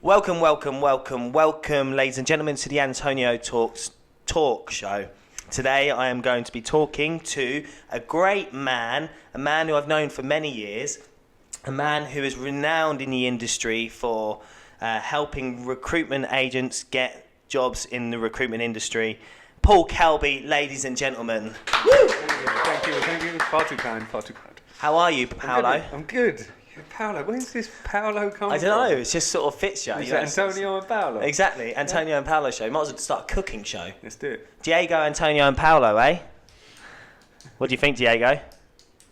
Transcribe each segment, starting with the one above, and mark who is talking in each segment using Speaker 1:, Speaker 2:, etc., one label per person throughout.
Speaker 1: Welcome, ladies and gentlemen, to the AntonioTalks talk show. Today I am going to be talking to a great man, a man who I've known for many years, a man who is renowned in the industry for helping recruitment agents get jobs in the recruitment industry. Paul Kelbie, ladies and gentlemen.
Speaker 2: Woo! Thank you. Far too kind.
Speaker 1: How are you, Paolo?
Speaker 2: I'm good. Paolo, where's this Paolo come from?
Speaker 1: I don't know, it just sort of fits you.
Speaker 2: Is it Antonio and Paolo?
Speaker 1: Exactly, Antonio and Paolo show. Might as well start a cooking show.
Speaker 2: Let's do it.
Speaker 1: Diego, Antonio and Paolo, eh? What do you think, Diego?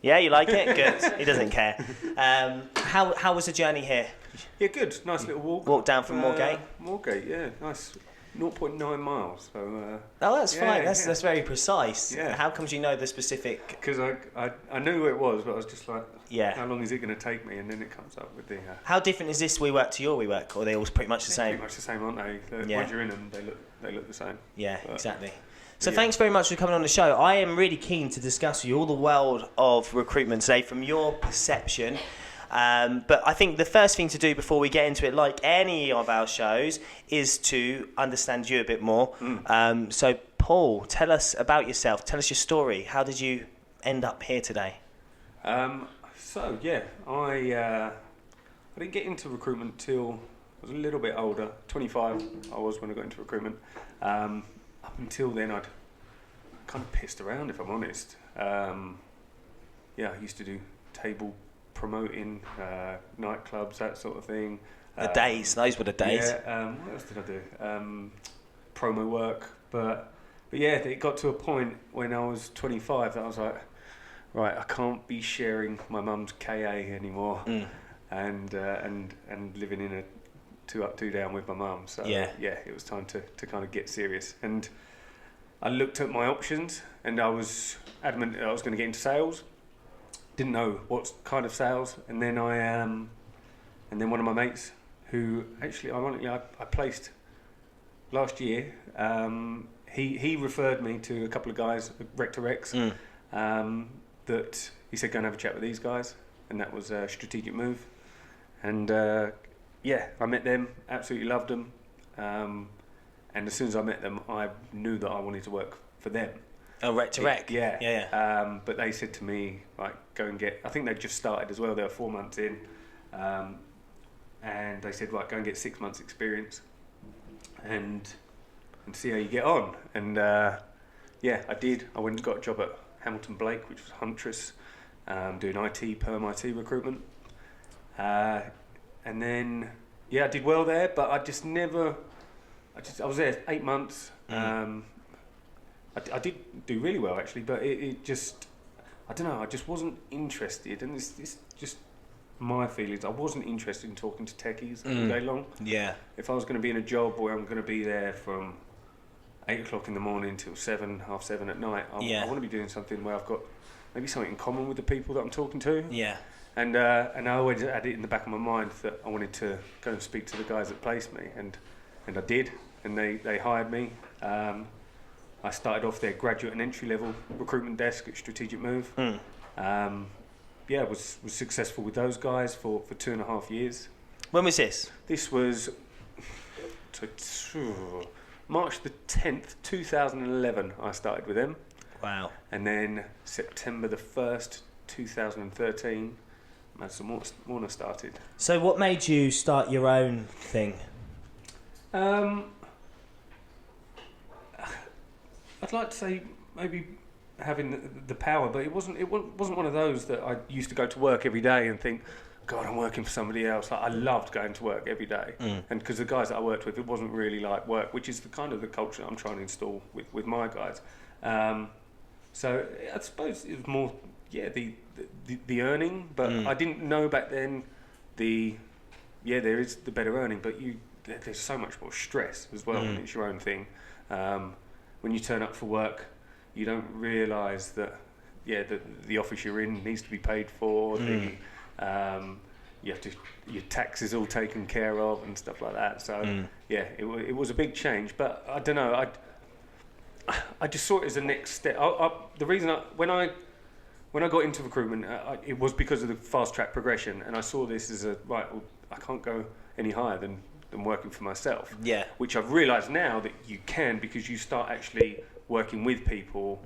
Speaker 1: Yeah, you like it? Good. He doesn't care. How was the journey here?
Speaker 2: Yeah, good. Nice little walk.
Speaker 1: Walk down from Moorgate?
Speaker 2: Moorgate, yeah. Nice. 0.9 miles. So,
Speaker 1: oh, that's fine. That's very precise.
Speaker 2: Yeah.
Speaker 1: How comes you know the specific?
Speaker 2: Because I knew where it was, but I was just like,
Speaker 1: yeah.
Speaker 2: How long is it going to take me? And then it comes up with the...
Speaker 1: How different is this WeWork to your WeWork? Or are they all pretty much the same?
Speaker 2: Pretty much the same, aren't they? Once you're in them, they look the same.
Speaker 1: Yeah, but, exactly. So thanks very much for coming on the show. I am really keen to discuss with you all the world of recruitment today from your perception. But I think the first thing to do before we get into it, like any of our shows, is to understand you a bit more. So, Paul, tell us about yourself. Tell us your story. How did you end up here today?
Speaker 2: I didn't get into recruitment till I was a little bit older. 25 I was when I got into recruitment. Up until then, I'd kind of pissed around, if I'm honest. I used to do table promoting, nightclubs, that sort of thing.
Speaker 1: Those were the days.
Speaker 2: Yeah, what else did I do? Promo work. But yeah, it got to a point when I was 25 that I was like, right, I can't be sharing my mum's KA anymore and living in a 2 up, 2 down with my mum. So it was time to kind of get serious. And I looked at my options and I was adamant that I was going to get into sales. Didn't know what kind of sales, and then and then one of my mates, who actually ironically I placed last year, he referred me to a couple of guys, Rec to Recs, that he said go and have a chat with these guys, and that was a strategic move, and I met them, absolutely loved them, and as soon as I met them, I knew that I wanted to work for them.
Speaker 1: Oh, Rec to Rec.
Speaker 2: Yeah. But they said to me, like, go and get... I think they'd just started as well. They were 4 months in. And they said, right, go and get 6 months experience and see how you get on. And, I did. I went and got a job at Hamilton Blake, which was Huntress, doing perm IT recruitment. And then, I did well there, but I just never... I was there 8 months. I did do really well actually, but it just, I don't know, I just wasn't interested, and it's just my feelings. I wasn't interested in talking to techies all day long. Yeah. If I was going to be in a job where I'm going to be there from 8 o'clock in the morning till half 7 at night, I want to be doing something where I've got maybe something in common with the people that I'm talking to. Yeah. And I always had it in the back of my mind that I wanted to go and speak to the guys that placed me, and I did, and they hired me. I started off their graduate and entry-level recruitment desk at Strategic Move. Was successful with those guys for 2.5 years.
Speaker 1: When was this?
Speaker 2: This was March the 10th, 2011, I started with them.
Speaker 1: Wow.
Speaker 2: And then September the 1st, 2013, Madison Warner started.
Speaker 1: So what made you start your own thing?
Speaker 2: I'd like to say maybe having the power, but it wasn't one of those that I used to go to work every day and think, God, I'm working for somebody else. Like, I loved going to work every day, and because the guys that I worked with, it wasn't really like work, which is the kind of the culture I'm trying to install with my guys. So I suppose it was more the earning, but I didn't know back then there is the better earning, but there's so much more stress as well when it's your own thing. When you turn up for work, you don't realise that the office you're in needs to be paid for. You have to, your tax is all taken care of and stuff like that. So it was a big change. But I don't know. I just saw it as a next step. The reason when I got into recruitment, it was because of the fast track progression, and I saw this as I can't go any higher than than working for myself.
Speaker 1: Yeah.
Speaker 2: Which I've realised now that you can, because you start actually working with people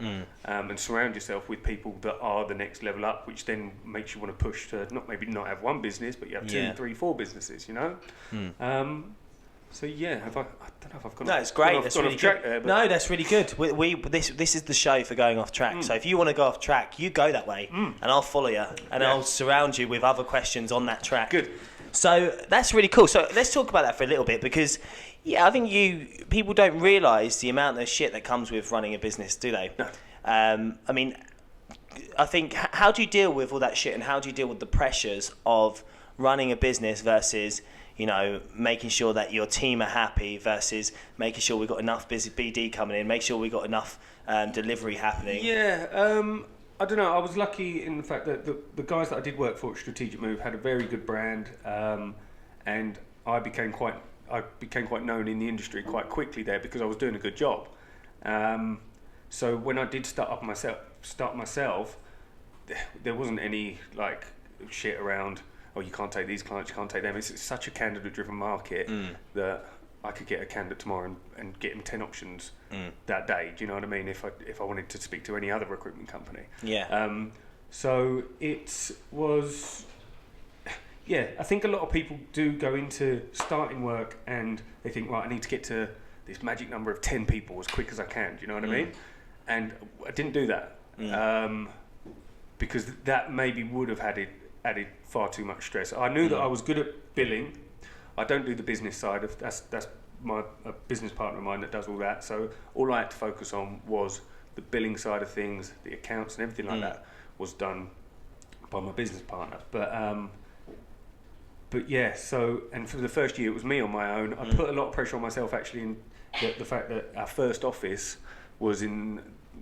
Speaker 2: and surround yourself with people that are the next level up, which then makes you want to push to not have one business, but you have 2, 3, 4 businesses, you know? So yeah, I don't know if I've gone.
Speaker 1: No, it's great. That's really good.
Speaker 2: There,
Speaker 1: no, that's really good. This is the show for going off track. So if you want to go off track, you go that way, and I'll follow you, and I'll surround you with other questions on that track.
Speaker 2: Good.
Speaker 1: So that's really cool. So let's talk about that for a little bit, because I think people don't realise the amount of shit that comes with running a business, do they?
Speaker 2: No.
Speaker 1: I mean, I think, how do you deal with all that shit, and how do you deal with the pressures of running a business versus, making sure that your team are happy versus making sure we've got enough busy BD coming in, make sure we've got enough delivery happening?
Speaker 2: Yeah, I don't know. I was lucky in the fact that the guys that I did work for at Strategic Move had a very good brand, and I became quite known in the industry quite quickly there because I was doing a good job. So when I did start myself, there wasn't any like shit around. Oh, you can't take these clients, you can't take them. It's such a candidate-driven market that I could get a candidate tomorrow and get him 10 options that day. Do you know what I mean? If I wanted to speak to any other recruitment company.
Speaker 1: Yeah.
Speaker 2: So it was. Yeah, I think a lot of people do go into starting work and they think, right, I need to get to this magic number of 10 people as quick as I can. Do you know what I mean? And I didn't do that because that maybe would have added far too much stress. I knew that I was good at billing. I don't do the business side of that's a business partner of mine that does all that. So all I had to focus on was the billing side of things, the accounts and everything like that was done by my business partner. But yeah, so, and for the first year it was me on my own. I put a lot of pressure on myself actually in the fact that our first office was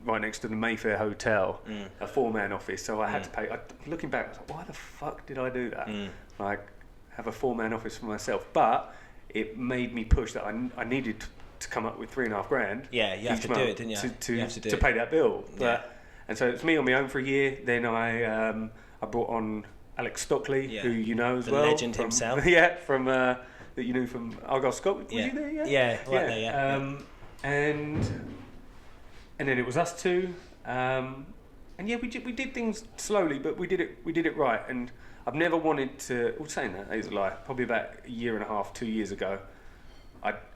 Speaker 2: right next to the Mayfair Hotel, a 4-man office, so I had to pay. Looking back, I was like, why the fuck did I do that? Like, have a 4-man office for myself. But it made me push that I needed to come up with $3,500.
Speaker 1: Yeah, you have to do it, didn't you?
Speaker 2: To pay that bill.
Speaker 1: Yeah.
Speaker 2: And so it was me on my own for a year. Then I brought on Alex Stockley, who you know as well.
Speaker 1: The legend himself.
Speaker 2: Yeah, from that you knew from Argyle, Scotland. Was you there?
Speaker 1: Yeah, there, yeah.
Speaker 2: And then it was us two, and yeah, we did things slowly, but we did it right. And I've never wanted to. Well, saying that is a lie. Probably about a year and a half, 2 years ago,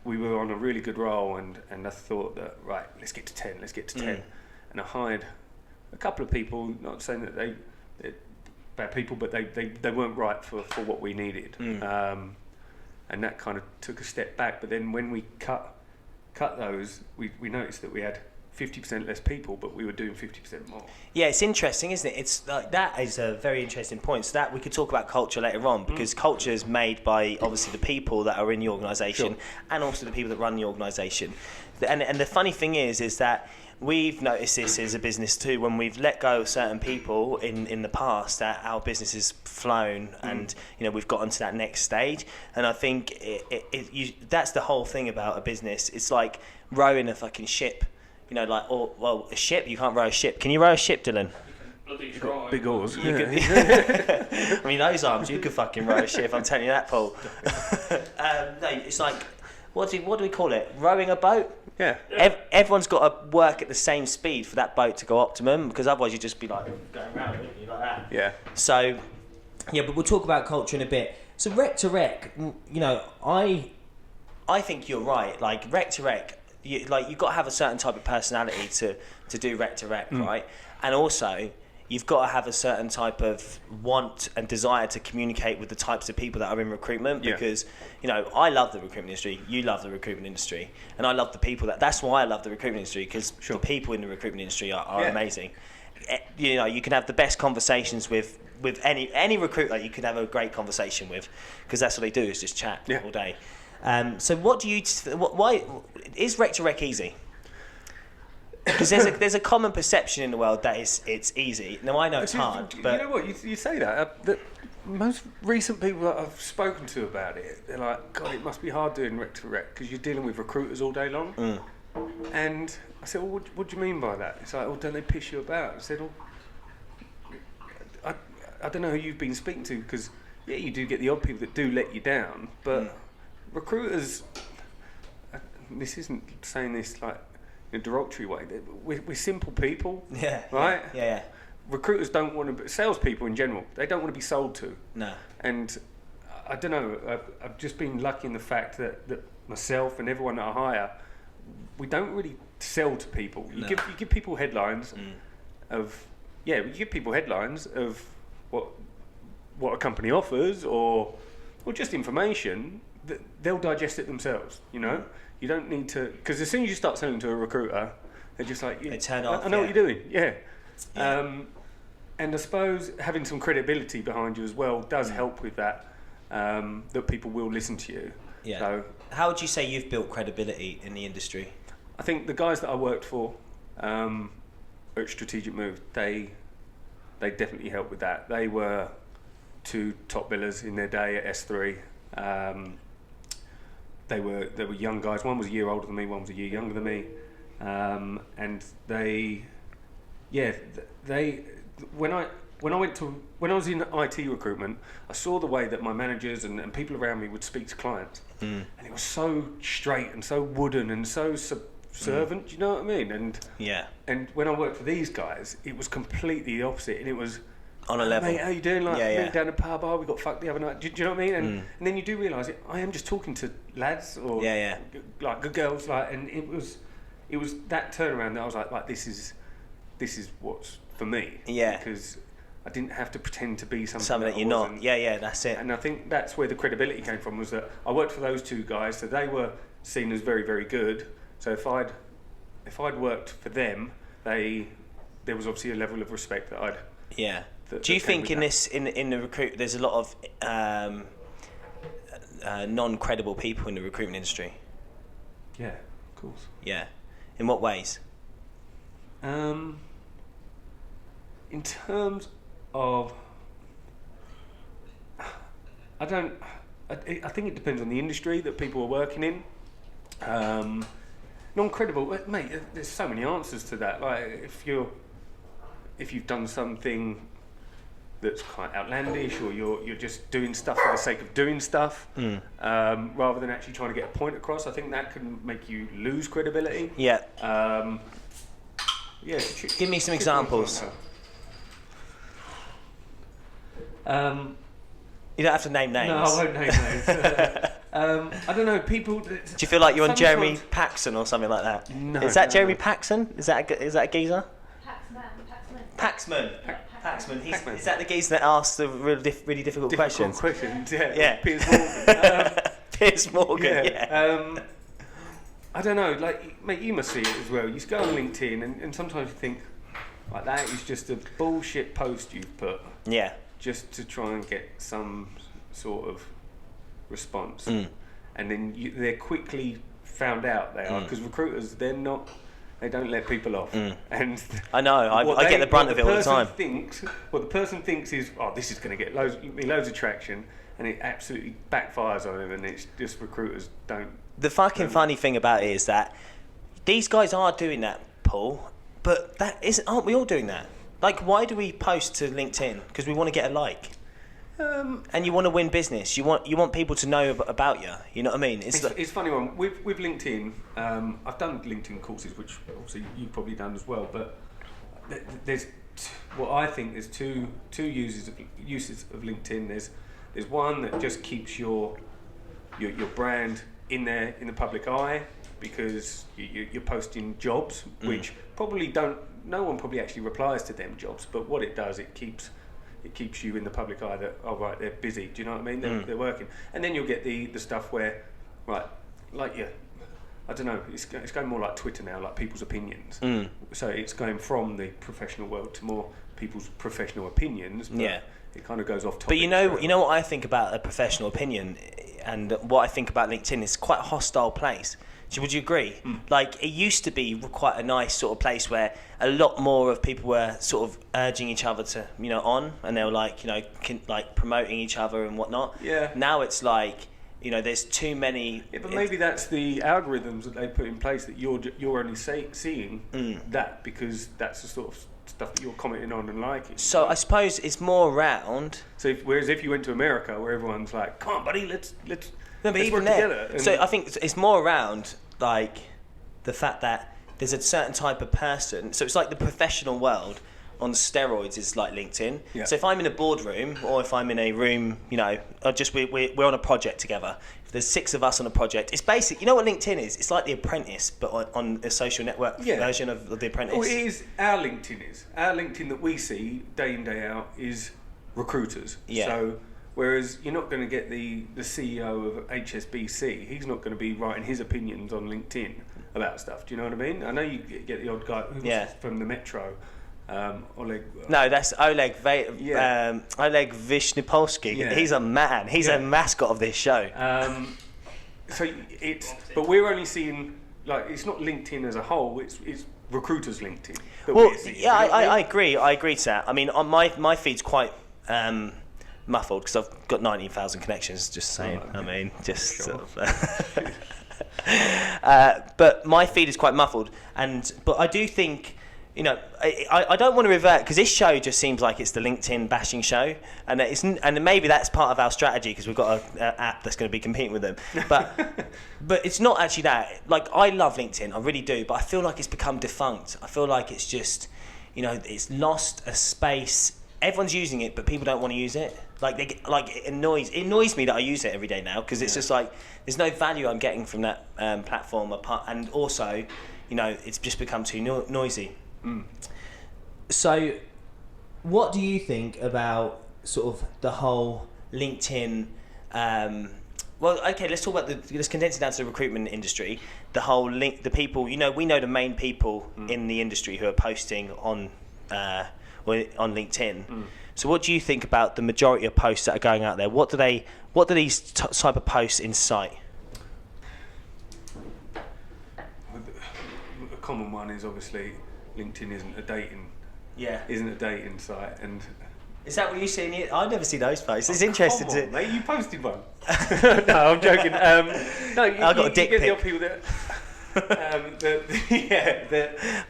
Speaker 2: we were on a really good roll, and I thought that right, let's get to 10, and I hired a couple of people. Not saying that they're bad people, but they weren't right for what we needed, and that kind of took a step back. But then when we cut those, we noticed that we had 50% less people, but we were doing 50% more.
Speaker 1: Yeah, it's interesting, isn't it? It's like, that is a very interesting point. So that we could talk about culture later on, because culture is made by obviously the people that are in the organisation and also the people that run the organisation. And the funny thing is that we've noticed this as a business too. When we've let go of certain people in the past, that our business has flown and we've gotten to that next stage. And I think that's the whole thing about a business. It's like rowing a fucking ship. A ship, you can't row a ship. Can you row a ship, Dylan?
Speaker 2: Bloody try. Big oars.
Speaker 1: I mean, those arms, you could fucking row a ship, I'm telling you that, Paul. No, it's like, what do we call it? Rowing a boat?
Speaker 2: Yeah.
Speaker 1: Everyone's got to work at the same speed for that boat to go optimum, because otherwise you'd just be like going around it, like that.
Speaker 2: Yeah.
Speaker 1: So, yeah, but we'll talk about culture in a bit. So rec to rec, I think you're right. Like rec to rec, you've got to have a certain type of personality to do rec to rec, right? And also, you've got to have a certain type of want and desire to communicate with the types of people that are in recruitment, because I love the recruitment industry, you love the recruitment industry, and I love the people that's why I love the recruitment industry, because the people in the recruitment industry are amazing. You can have the best conversations with any recruiter. You can have a great conversation with, because that's what they do, is just chat all day. So what do you? Why is rec to rec easy? Because there's a common perception in the world that it's easy. Now I know it's hard, but
Speaker 2: you know what, you say that. The most recent people that I've spoken to about it, they're like, God, it must be hard doing rec to rec because you're dealing with recruiters all day long. And I said, well, what do you mean by that? It's like, oh, don't they piss you about? I said, I don't know who you've been speaking to, because you do get the odd people that do let you down, but recruiters. This isn't saying this like in a derogatory way. We're simple people.
Speaker 1: Yeah.
Speaker 2: Right.
Speaker 1: Yeah.
Speaker 2: Recruiters don't want to. Salespeople in general, they don't want to be sold to.
Speaker 1: No.
Speaker 2: And I don't know. I've just been lucky in the fact that myself and everyone that I hire, we don't really sell to people. You give people headlines of you give people headlines of what a company offers or just information that they'll digest it themselves. You know, you don't need to, because as soon as you start selling to a recruiter, they're just like,
Speaker 1: they turn off.
Speaker 2: I know what you're doing. Yeah. And I suppose having some credibility behind you as well does help with that. That people will listen to you.
Speaker 1: Yeah.
Speaker 2: So,
Speaker 1: how would you say you've built credibility in the industry?
Speaker 2: I think the guys that I worked for at Strategic Move, they definitely helped with that. They were 2 top billers in their day at S3. They were young guys. One was a year older than me. One was a year younger than me. And when I was in IT recruitment, I saw the way that my managers and people around me would speak to clients, and it was so straight and so wooden and so subservient. Do you know what I mean? And when I worked for these guys, it was completely the opposite, and it was
Speaker 1: on a level.
Speaker 2: Mate, how you doing? Like, me down the pub, we got fucked the other night. Do you know what I mean? And then you do realise I am just talking to lads or like good girls, like, and it was that turnaround that I was like this is what's for me.
Speaker 1: Yeah.
Speaker 2: Because I didn't have to pretend to be something
Speaker 1: that you're not. Yeah, that's it.
Speaker 2: And I think that's where the credibility came from, was that I worked for those 2 guys, so they were seen as very, very good. So if I'd worked for them, there was obviously a level of respect that I'd.
Speaker 1: Yeah. Do you think in the recruit there's a lot of non-credible people in the recruitment industry?
Speaker 2: Yeah, of course.
Speaker 1: Yeah. In what ways?
Speaker 2: In terms of, I think it depends on the industry that people are working in. Non-credible, mate. There's so many answers to that. Like if you've done something that's quite outlandish, or you're just doing stuff for the sake of doing stuff, rather than actually trying to get a point across, I think that can make you lose credibility.
Speaker 1: Yeah.
Speaker 2: Give
Speaker 1: me some examples. You don't have to name names.
Speaker 2: No, I won't name names. I don't know, people. Do
Speaker 1: you feel like you're on Jeremy Paxson or something like that?
Speaker 2: No.
Speaker 1: Is that Jeremy Paxson? Is that a geezer?
Speaker 3: Paxman.
Speaker 1: Paxman. Is that the geezer that asks the really difficult questions?
Speaker 2: Yeah. Piers Morgan.
Speaker 1: Piers Morgan. Yeah.
Speaker 2: I don't know. Like, mate, you must see it as well. You just go on LinkedIn, and sometimes you think, like, that is just a bullshit post you've put.
Speaker 1: Yeah.
Speaker 2: Just to try and get some sort of response, and then they're quickly found out they are, because recruiters, they don't let people off, and
Speaker 1: I know I get the brunt of it all the time.
Speaker 2: What the person thinks is, this is going to get loads of traction, and it absolutely backfires on them, and it's just recruiters don't.
Speaker 1: The fucking funny thing about it is that these guys are doing that, Paul, but aren't we all doing that? Like, why do we post to LinkedIn? Because we want to get a like. And you want to win business. You want people to know about you. You know what I mean?
Speaker 2: It's a funny one. With LinkedIn, I've done LinkedIn courses, which obviously you've probably done as well. But there's two uses of LinkedIn. There's one that just keeps your brand in the public eye, because you're posting jobs, which probably no one probably actually replies to them jobs, but what it does, it keeps you in the public eye that, they're busy. Do you know what I mean? They're working. And then you'll get the stuff where, I don't know, it's going more like Twitter now, like people's opinions. So it's going from the professional world to more people's professional opinions. But it kind of goes off topic.
Speaker 1: But you know what I think about a professional opinion, and what I think about LinkedIn is quite a hostile place. Would you agree? Like, it used to be quite a nice sort of place where a lot more of people were sort of urging each other to, on, and they were like, promoting each other and whatnot. Yeah. Now it's like, there's too many. Yeah,
Speaker 2: but maybe that's the algorithms that they put in place, that you're only seeing that because that's the sort of stuff that you're commenting on and liking.
Speaker 1: So I suppose it's more around.
Speaker 2: So whereas if you went to America, where everyone's like, "Come on, buddy, let's
Speaker 1: No, but
Speaker 2: let's
Speaker 1: even
Speaker 2: work
Speaker 1: there.
Speaker 2: together.
Speaker 1: So I think it's more around like the fact that there's a certain type of person. So it's like the professional world on steroids is like LinkedIn.
Speaker 2: Yeah.
Speaker 1: So if I'm in a boardroom or if I'm in a room, you know, we're on a project together. If there's 6 of us on a project, it's basic. You know what LinkedIn is? It's like The Apprentice, but on a social network version of The Apprentice.
Speaker 2: Well, it is our LinkedIn is. Our LinkedIn that we see day in, day out is recruiters.
Speaker 1: Yeah.
Speaker 2: So whereas you're not going to get the CEO of HSBC, he's not going to be writing his opinions on LinkedIn about stuff. Do you know what I mean? I know you get the odd guy from the Metro. Oleg.
Speaker 1: No, that's Oleg Vishnipolsky.
Speaker 2: Yeah.
Speaker 1: He's a man. He's a mascot of this show.
Speaker 2: But we're only seeing like it's not LinkedIn as a whole. It's recruiters LinkedIn.
Speaker 1: Well, yeah, I agree. I agree to that. I mean, on my feed's quite muffled because I've got 19,000 connections. Just saying. I mean, just sort of. But my feed is quite muffled, but I do think. You know, I don't want to revert because this show just seems like it's the LinkedIn bashing show, and maybe that's part of our strategy because we've got an app that's going to be competing with them. But it's not actually that. Like I love LinkedIn, I really do, but I feel like it's become defunct. I feel like it's just, you know, it's lost a space. Everyone's using it, but people don't want to use it. It annoys me that I use it every day now because it's just like there's no value I'm getting from that platform apart, and also, you know, it's just become too noisy.
Speaker 2: Mm.
Speaker 1: So, what do you think about sort of the whole LinkedIn? Well, okay, let's talk about let's condense it down to the recruitment industry. The whole the people, you know, we know the main people in the industry who are posting on LinkedIn. So, what do you think about the majority of posts that are going out there? What do these type of posts incite?
Speaker 2: A common one is obviously. LinkedIn isn't a dating site, and
Speaker 1: is that what you see? I never see those posts. It's interesting to.
Speaker 2: Mate, you posted one. No, I'm joking. I
Speaker 1: got a dick pic.
Speaker 2: The odd people that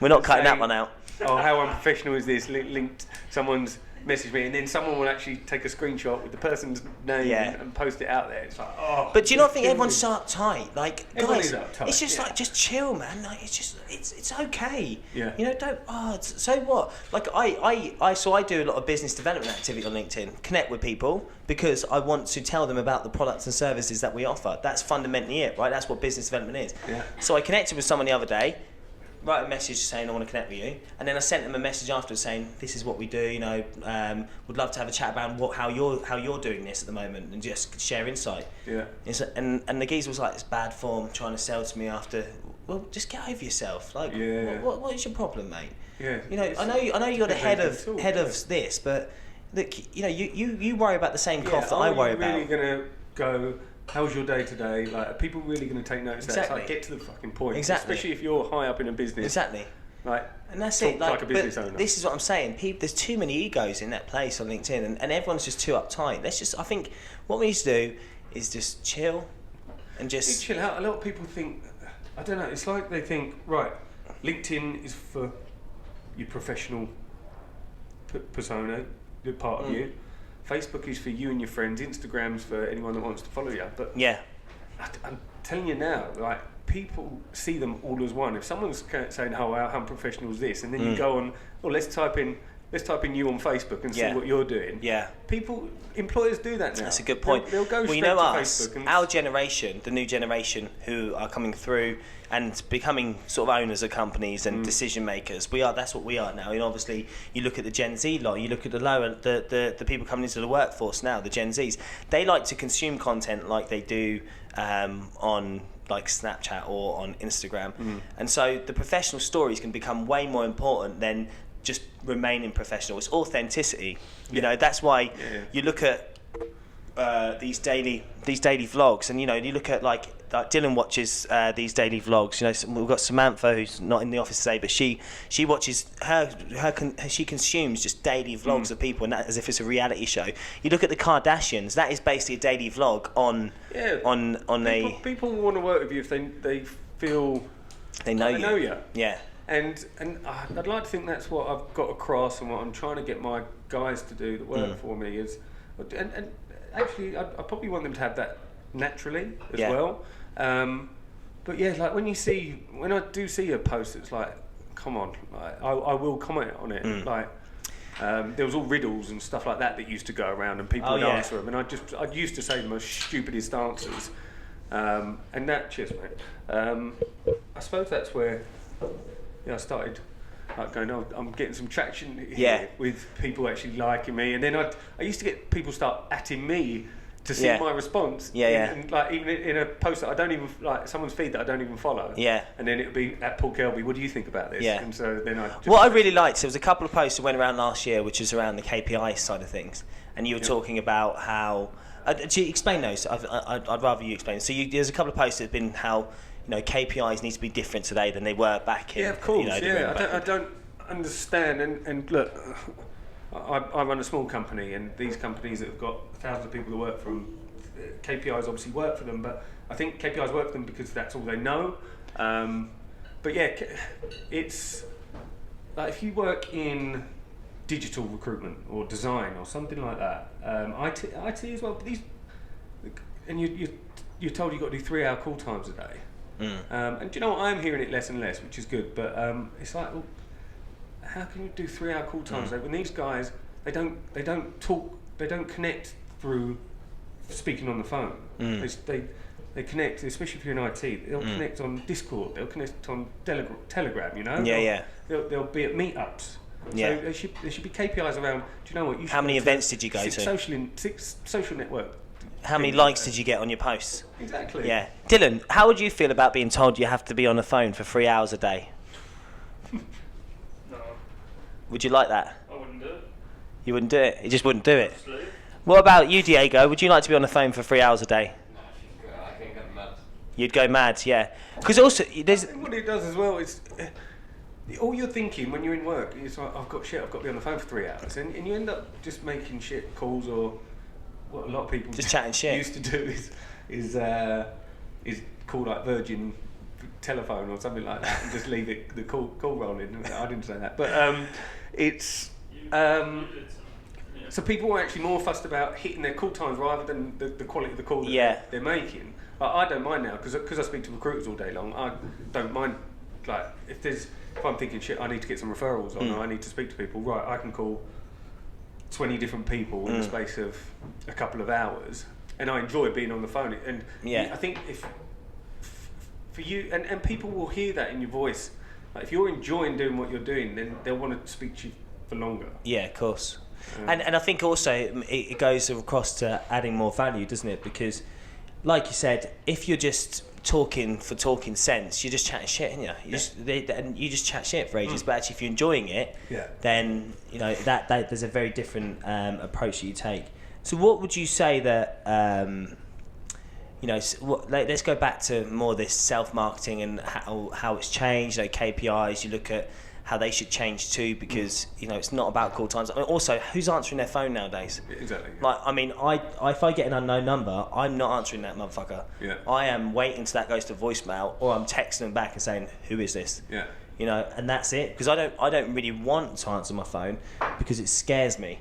Speaker 1: we're not cutting that one out.
Speaker 2: Oh, how unprofessional is this? Linked someone's message me, and then someone will actually take a screenshot with the person's name and post it out there. It's like, oh.
Speaker 1: But do you not think everyone's so uptight? Like,
Speaker 2: everyone
Speaker 1: guys,
Speaker 2: is uptight,
Speaker 1: it's just like, just chill, man. Like, it's okay.
Speaker 2: Yeah.
Speaker 1: You know, so what? Like, I do a lot of business development activity on LinkedIn. Connect with people because I want to tell them about the products and services that we offer. That's fundamentally it, right? That's what business development is.
Speaker 2: Yeah.
Speaker 1: So I connected with someone the other day. Write a message saying I want to connect with you, and then I sent them a message afterwards saying this is what we do. You know, would love to have a chat about how you're doing this at the moment and just share insight.
Speaker 2: Yeah.
Speaker 1: And the geezer was like, it's bad form trying to sell to me after. Well, just get over yourself. Like, what is your problem, mate?
Speaker 2: Yeah.
Speaker 1: You know, I know you're the head of this, but look, you know, you worry about the same cough that I worry about.
Speaker 2: Are you really gonna go? How's your day today? Like, are people really going to take notice of that? It's like, get to the fucking point.
Speaker 1: Exactly.
Speaker 2: Especially if you're high up in a business.
Speaker 1: Exactly.
Speaker 2: Like,
Speaker 1: and that's it.
Speaker 2: Like a business owner.
Speaker 1: This is what I'm saying. There's too many egos in that place on LinkedIn, and everyone's just too uptight. I think what we need to do is just chill and just
Speaker 2: chill out. A lot of people think, I don't know. It's like they think, right, LinkedIn is for your professional persona, the part of you. Facebook is for you and your friends. Instagram's for anyone that wants to follow you. But
Speaker 1: yeah,
Speaker 2: I'm telling you now, like, people see them all as one. If someone's saying, "Oh, how unprofessional is this?" and then you go on, "Oh, let's type in you on Facebook and see what you're doing."
Speaker 1: Yeah,
Speaker 2: employers do that now.
Speaker 1: That's a good point.
Speaker 2: They'll go straight to Facebook. And
Speaker 1: our generation, the new generation who are coming through and becoming sort of owners of companies and decision makers. That's what we are now. And obviously, you look at the Gen Z lot. You look at the people coming into the workforce now. The Gen Zs, they like to consume content like they do on like Snapchat or on Instagram, and so the professional stories can become way more important than just remaining professional. It's authenticity. You know, that's why you look at these daily vlogs, and you know, you look at like Dylan watches these daily vlogs. You know, we've got Samantha who's not in the office today, but she watches she consumes just daily vlogs of people, and that as if it's a reality show. You look at the Kardashians; that is basically a daily vlog on
Speaker 2: people want to work with you if they feel
Speaker 1: they know you. Yeah.
Speaker 2: And I'd like to think that's what I've got across, and what I'm trying to get my guys to do that work for me is, and actually I probably want them to have that naturally as
Speaker 1: Yeah.
Speaker 2: well. But yeah, like when I do see a post, it's like, come on, like, I will comment on it. Like there was all riddles and stuff like that used to go around, and people would answer them, and I used to say the most stupidest answers. And that, cheers, mate. I suppose that's where I started. Like going, oh, I'm getting some traction here with people actually liking me, and then I used to get people start atting me to see my response. And like even in a post that I don't even like, someone's feed that I don't even follow. And then it would be at Paul Kelbie. What do you think about this? And so then what
Speaker 1: I really liked, there was a couple of posts that went around last year, which was around the KPI side of things, and you were talking about how. Do you explain those? I'd rather you explain. So there's a couple of posts that have been how. KPIs need to be different today than they were back in.
Speaker 2: Yeah, of course. I don't understand. And look, I run a small company, and these companies that have got thousands of people that work for them, KPIs obviously work for them. But I think KPIs work for them because that's all they know. But yeah, it's like if you work in digital recruitment or design or something like that, IT as well. But and you're told you've got to do 3-hour call times a day. And do you know what? I'm hearing it less and less, which is good. But it's like, well, how can you do 3-hour call times? When these guys, they don't talk, they don't connect through speaking on the phone. They connect, especially if you're in IT. They'll connect on Discord. They'll connect on Telegram. They'll be at meetups. So there should be KPIs around. Do you know what?
Speaker 1: How many events did you go to?
Speaker 2: Six social network.
Speaker 1: How many likes did you get on your posts?
Speaker 2: Exactly.
Speaker 1: Yeah. Dylan, how would you feel about being told you have to be on the phone for 3 hours a day?
Speaker 3: No.
Speaker 1: Would you like that?
Speaker 3: I wouldn't do it.
Speaker 1: You wouldn't do it? You just wouldn't do it?
Speaker 3: Absolutely.
Speaker 1: What about you, Diego? Would you like to be on the phone for 3 hours a day?
Speaker 3: I think I'm mad.
Speaker 1: You'd go mad, yeah. Because also, there's...
Speaker 2: What it does as well is... all you're thinking when you're in work is, like, I've got to be on the phone for 3 hours. And you end up just making shit calls, or... What a lot of people
Speaker 1: just chatting shit
Speaker 2: used to do is call like Virgin telephone or something like that and just leave the call rolling. I didn't say that, but it's so people are actually more fussed about hitting their call times rather than the quality of the call that they're making. I don't mind now because I speak to recruiters all day long. I don't mind, like if I'm thinking shit, I need to get some referrals on, or I need to speak to people. Right, I can call 20 different people in the space of a couple of hours, and I enjoy being on the phone. And I think if for you, and people will hear that in your voice, like if you're enjoying doing what you're doing, then they'll want to speak to you for longer. Yeah,
Speaker 1: of course. And I think also it goes across to adding more value, doesn't it? Because like you said, if you're just talking for talking sense, you're just chatting shit, aren't you? You just chat shit for ages. But actually, if you're enjoying it, then that there's a very different approach that you take. So, what would you say that let's go back to more this self-marketing and how it's changed. KPIs. You look at how they should change too, because it's not about call times. I mean, also, who's answering their phone nowadays?
Speaker 2: Exactly.
Speaker 1: Like, I mean, if I get an unknown number, I'm not answering that motherfucker.
Speaker 2: Yeah.
Speaker 1: I am waiting till that goes to voicemail, or I'm texting them back and saying, "Who is this?"
Speaker 2: Yeah.
Speaker 1: And that's it, because I don't really want to answer my phone because it scares me.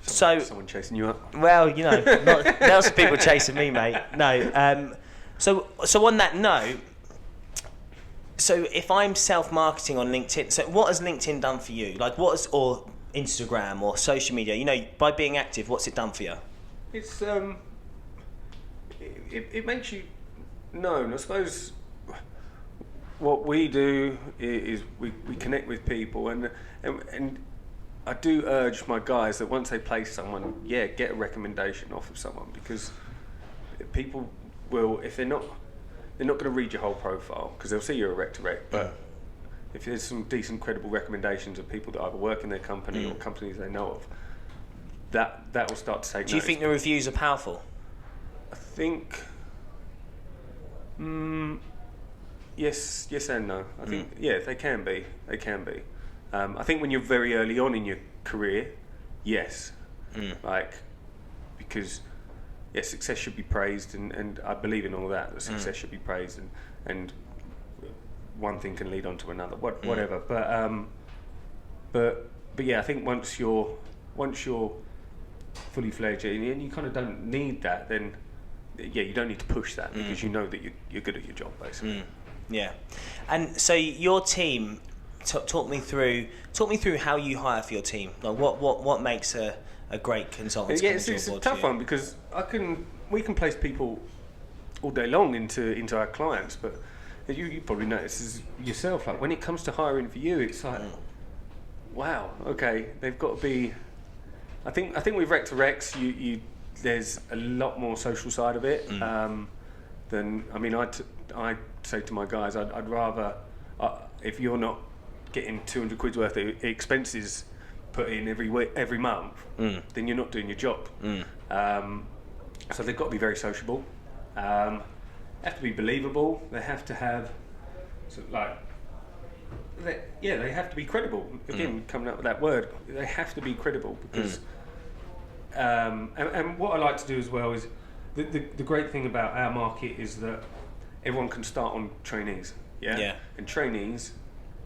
Speaker 2: Someone chasing you up.
Speaker 1: Well, lots of people chasing me, mate. No. So on that note. So if I'm self-marketing on LinkedIn, so what has LinkedIn done for you? Like or Instagram or social media, by being active, what's it done for you?
Speaker 2: It's it makes you known. I suppose what we do is we connect with people, and I do urge my guys that once they place someone, get a recommendation off of someone, because people will, if they're not going to read your whole profile, because they'll see you're a rec-to-rec, but if there's some decent, credible recommendations of people that either work in their company or companies they know of, that will start to take notice.
Speaker 1: Do you think the reviews are powerful?
Speaker 2: I think, yes and no. I think, they can be. They can be. I think when you're very early on in your career, yes. Because... yes, success should be praised, and I believe in all that success should be praised, and one thing can lead on to another, whatever. But yeah, I think once you're fully fledged and you kind of don't need that, then you don't need to push that because you know that you're good at your job, basically.
Speaker 1: Yeah. And so your team, talk me through how you hire for your team. Like what makes a great consultant?
Speaker 2: Yeah, it's a tough one because we can place people all day long into our clients, but you probably notice this yourself. Like when it comes to hiring for you, it's like, wow, okay, they've got to be. I think with Rec to Rex, there's a lot more social side of it than. I mean, I say to my guys, I'd rather if you're not getting 200 quid worth of expenses put in every month, then you're not doing your job. So they've got to be very sociable. Have to be believable. They have to have they have to be credible. Again, coming up with that word, they have to be credible because. And what I like to do as well is the great thing about our market is that everyone can start on trainees. Yeah. And trainees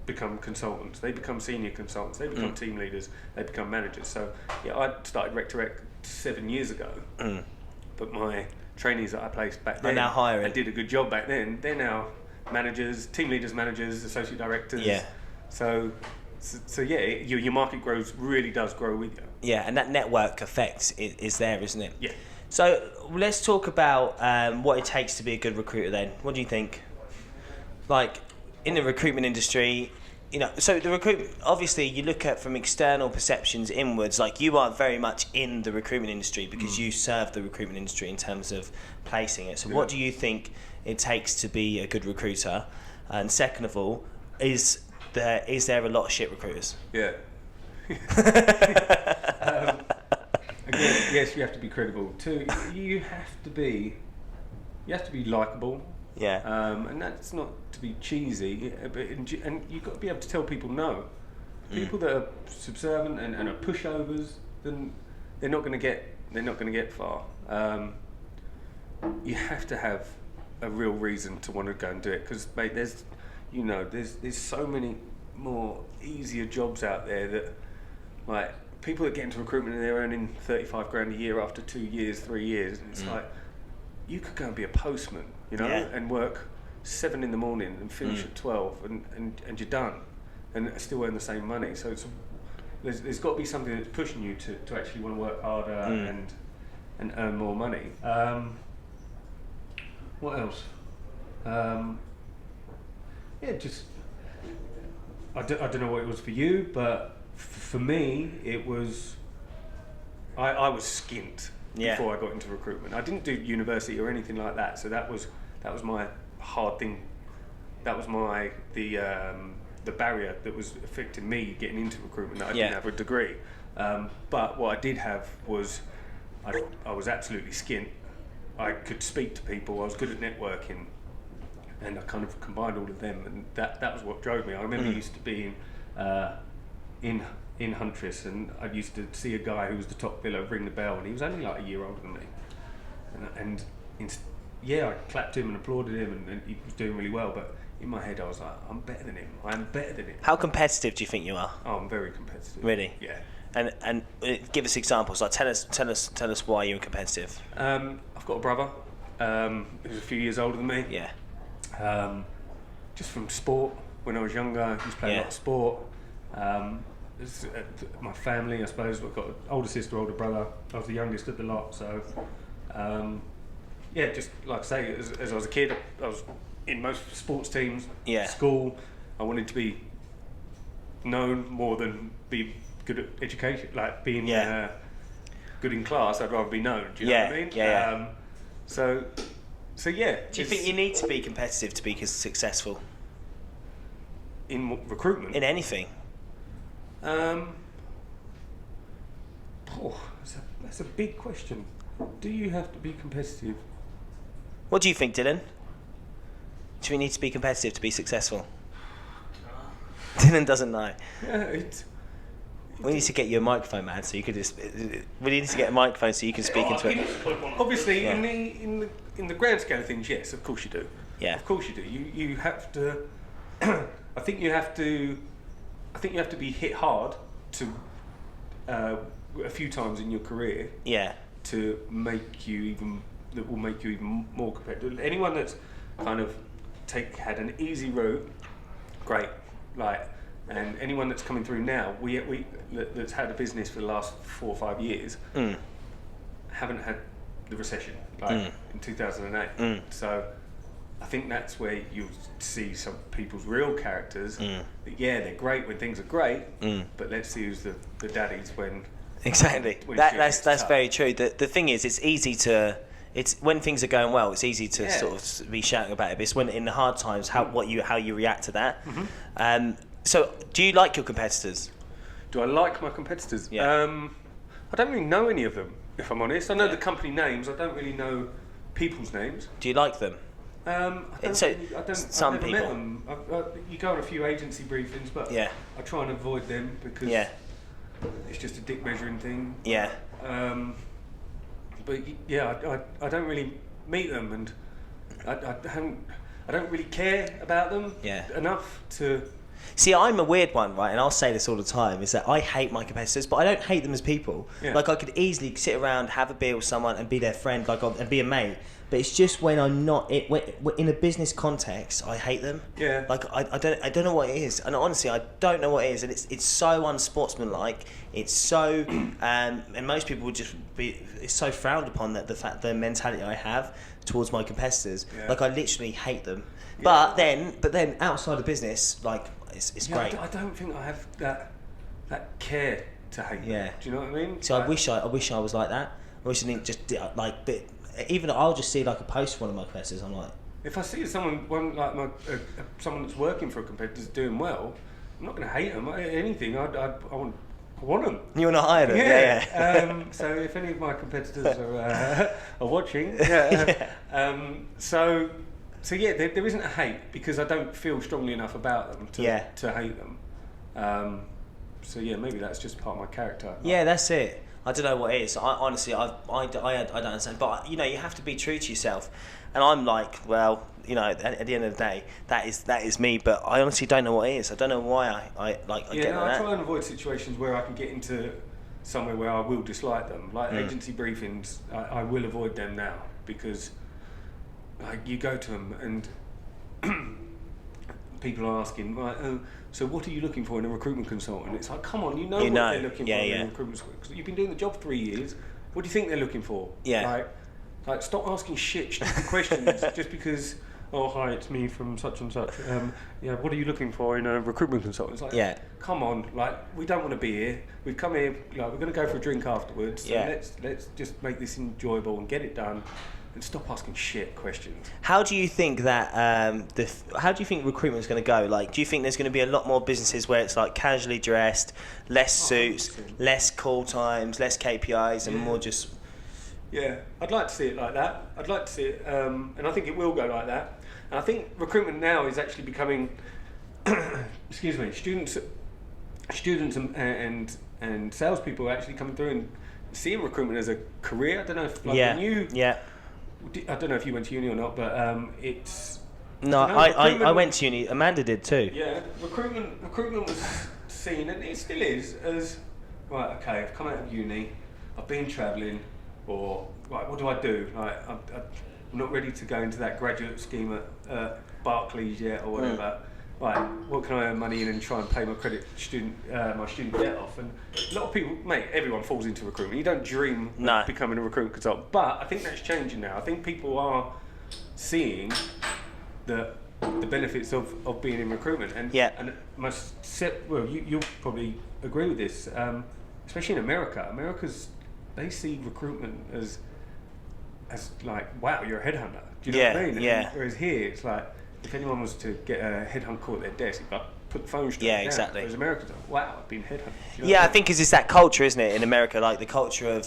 Speaker 2: become consultants. They become senior consultants. They become team leaders. They become managers. So I started Rec to Rec 7 years ago. But my trainees that I placed back then,
Speaker 1: now hiring.
Speaker 2: I did a good job back then. They're now managers, team leaders, managers, associate directors.
Speaker 1: Yeah.
Speaker 2: So yeah, your market really does grow with you.
Speaker 1: Yeah, and that network effect is there, isn't it?
Speaker 2: Yeah.
Speaker 1: So let's talk about what it takes to be a good recruiter then. What do you think? Like, in the recruitment industry, so the recruitment, obviously you look at from external perceptions inwards, like you are very much in the recruitment industry because you serve the recruitment industry in terms of placing it. So what do you think it takes to be a good recruiter? And second of all, is there a lot of shit recruiters?
Speaker 2: Yeah. Again, yes, you have to be credible. Two, you have to be likable.
Speaker 1: Yeah.
Speaker 2: And that's not to be cheesy, and you've got to be able to tell people no. People that are subservient and are pushovers, then they're not going to get far. You have to have a real reason to want to go and do it because, mate, there's so many more easier jobs out there that, like, people that get into recruitment and they're earning 35 grand a year after 2 years, 3 years, and it's like, you could go and be a postman, and work 7 in the morning and finish at 12 and you're done and still earn the same money. So there's got to be something that's pushing you to actually want to work harder and earn more money. What else? I don't know what it was for you, but for me, it was. I was skint before I got into recruitment. I didn't do university or anything like that, so that was my hard thing. That was the barrier that was affecting me getting into recruitment. That I didn't have a degree, but what I did have was I was absolutely skint. I could speak to people. I was good at networking. And I kind of combined all of them, and that was what drove me. I remember used to be in Huntress, and I used to see a guy who was the top biller ring the bell, and he was only like a year older than me. I clapped him and applauded him, and he was doing really well. But in my head, I was like, I'm better than him. I'm better than him.
Speaker 1: How competitive do you think you are?
Speaker 2: Oh, I'm very competitive.
Speaker 1: Really?
Speaker 2: Yeah.
Speaker 1: And give us examples. Like tell us why you're competitive.
Speaker 2: I've got a brother who's a few years older than me.
Speaker 1: Yeah.
Speaker 2: Just from sport, when I was younger, I used to play a lot of sport. My family, I suppose, I've got an older sister, older brother. I was the youngest of the lot, so just like I say, as I was a kid, I was in most sports teams. School, I wanted to be known more than be good at education, like being good in class. I'd rather be known. Do you know what I mean?
Speaker 1: Yeah.
Speaker 2: So yeah.
Speaker 1: Do you think you need to be competitive to be successful?
Speaker 2: In recruitment?
Speaker 1: In anything?
Speaker 2: That's a big question. Do you have to be competitive?
Speaker 1: What do you think, Dylan? Do we need to be competitive to be successful? Dylan doesn't know.
Speaker 2: Yeah,
Speaker 1: we need to get you a microphone, man, so you could just. We need to get a microphone so you can speak into it.
Speaker 2: Obviously, in the grand scale of things, yes, of course you do.
Speaker 1: Yeah.
Speaker 2: Of course you do. You have to. I think you have to be hit hard to a few times in your career.
Speaker 1: Yeah.
Speaker 2: To make you even that will make you even more competitive. Anyone that's kind of had an easy route, great. Like, and anyone that's coming through now, that's had a business for the last 4 or 5 years, haven't had the recession in 2008. So I think that's where you'll see some people's real characters. That, they're great when things are great, but let's see who's the daddies when.
Speaker 1: Exactly. That's very true. The thing is, it's easy to. It's when things are going well, it's easy to sort of be shouting about it. But it's when in the hard times, how you react to that. So, do you like your competitors?
Speaker 2: Do I like my competitors?
Speaker 1: Yeah.
Speaker 2: I don't really know any of them, if I'm honest. I know the company names. I don't really know people's names.
Speaker 1: Do you like them?
Speaker 2: I've never met them. You go on a few agency briefings, but I try and avoid them because it's just a dick measuring thing.
Speaker 1: Yeah.
Speaker 2: But I don't really meet them, and I don't really care about them enough to.
Speaker 1: See, I'm a weird one, right? And I'll say this all the time: is that I hate my competitors, but I don't hate them as people. Yeah. Like I could easily sit around, have a beer with someone, and be their friend, and be a mate. But it's just when I'm not in a business context, I hate them. Yeah. Like I don't know what it is, and honestly, I don't know what it is, and it's so unsportsmanlike. It's so and most people would just be. It's so frowned upon that the mentality I have towards my competitors. Yeah. Like I literally hate them. Yeah. But then outside of business, like it's great.
Speaker 2: I don't think I have that care to hate them. Yeah. Do you know what I mean?
Speaker 1: So I wish I was like that. I wish I didn't just like. But even I'll just see like a post from one of my competitors. I'm like,
Speaker 2: if I see someone someone that's working for a competitor's doing well, I'm not going to hate them. Anything I want them.
Speaker 1: You want to hire them? Yeah.
Speaker 2: So if any of my competitors are watching, So there isn't a hate because I don't feel strongly enough about them to hate them. Maybe that's just part of my character.
Speaker 1: Yeah, that's it. I don't know what it is. I don't understand. But you have to be true to yourself. And I'm like, well, at the end of the day, that is me. But I honestly don't know what it is. I don't know why I get like that.
Speaker 2: I try and avoid situations where I can get into somewhere where I will dislike them. Like agency briefings, I will avoid them now because. Like you go to them and people are asking, right, so what are you looking for in a recruitment consultant? It's like, come on, what they're looking for in a recruitment consultant. You've been doing the job 3 years. What do you think they're looking for?
Speaker 1: Yeah.
Speaker 2: Like stop asking stupid questions just because. Oh hi, it's me from such and such. What are you looking for in a recruitment consultant? It's like, come on, like we don't want to be here. We've come here, like we're going to go for a drink afterwards. So let's just make this enjoyable and get it done. And stop asking shit questions.
Speaker 1: How do you think that? How do you think recruitment is going to go? Like, do you think there's going to be a lot more businesses where it's like casually dressed, less suits, 100%. Less call times, less KPIs, and more just?
Speaker 2: Yeah, I'd like to see it like that. I'd like to see it, and I think it will go like that. And I think recruitment now is actually becoming, students and salespeople are actually coming through and seeing recruitment as a career. I don't know if I don't know if you went to uni or not, but it's.
Speaker 1: No, I went to uni. Amanda did too.
Speaker 2: Yeah, recruitment was seen, and it still is, as right. Okay, I've come out of uni, I've been travelling, or right, what do I do? Like, I'm not ready to go into that graduate scheme at Barclays yet, or whatever. Right, what can I earn money in and try and pay my my student debt off? And a lot of people, everyone falls into recruitment. You don't dream of becoming a recruitment consultant, but I think that's changing now. I think people are seeing the benefits of being in recruitment, and you'll probably agree with this, especially in America. They see recruitment as like, wow, you're a headhunter. Do you know what I mean?
Speaker 1: Yeah.
Speaker 2: Whereas here, it's like, if anyone was to get a headhunt call at their desk, you'd put the phone straight down.
Speaker 1: Exactly.
Speaker 2: Whereas Americans are, wow, I've been headhunted.
Speaker 1: I think because it's that culture, isn't it, in America? Like the culture of,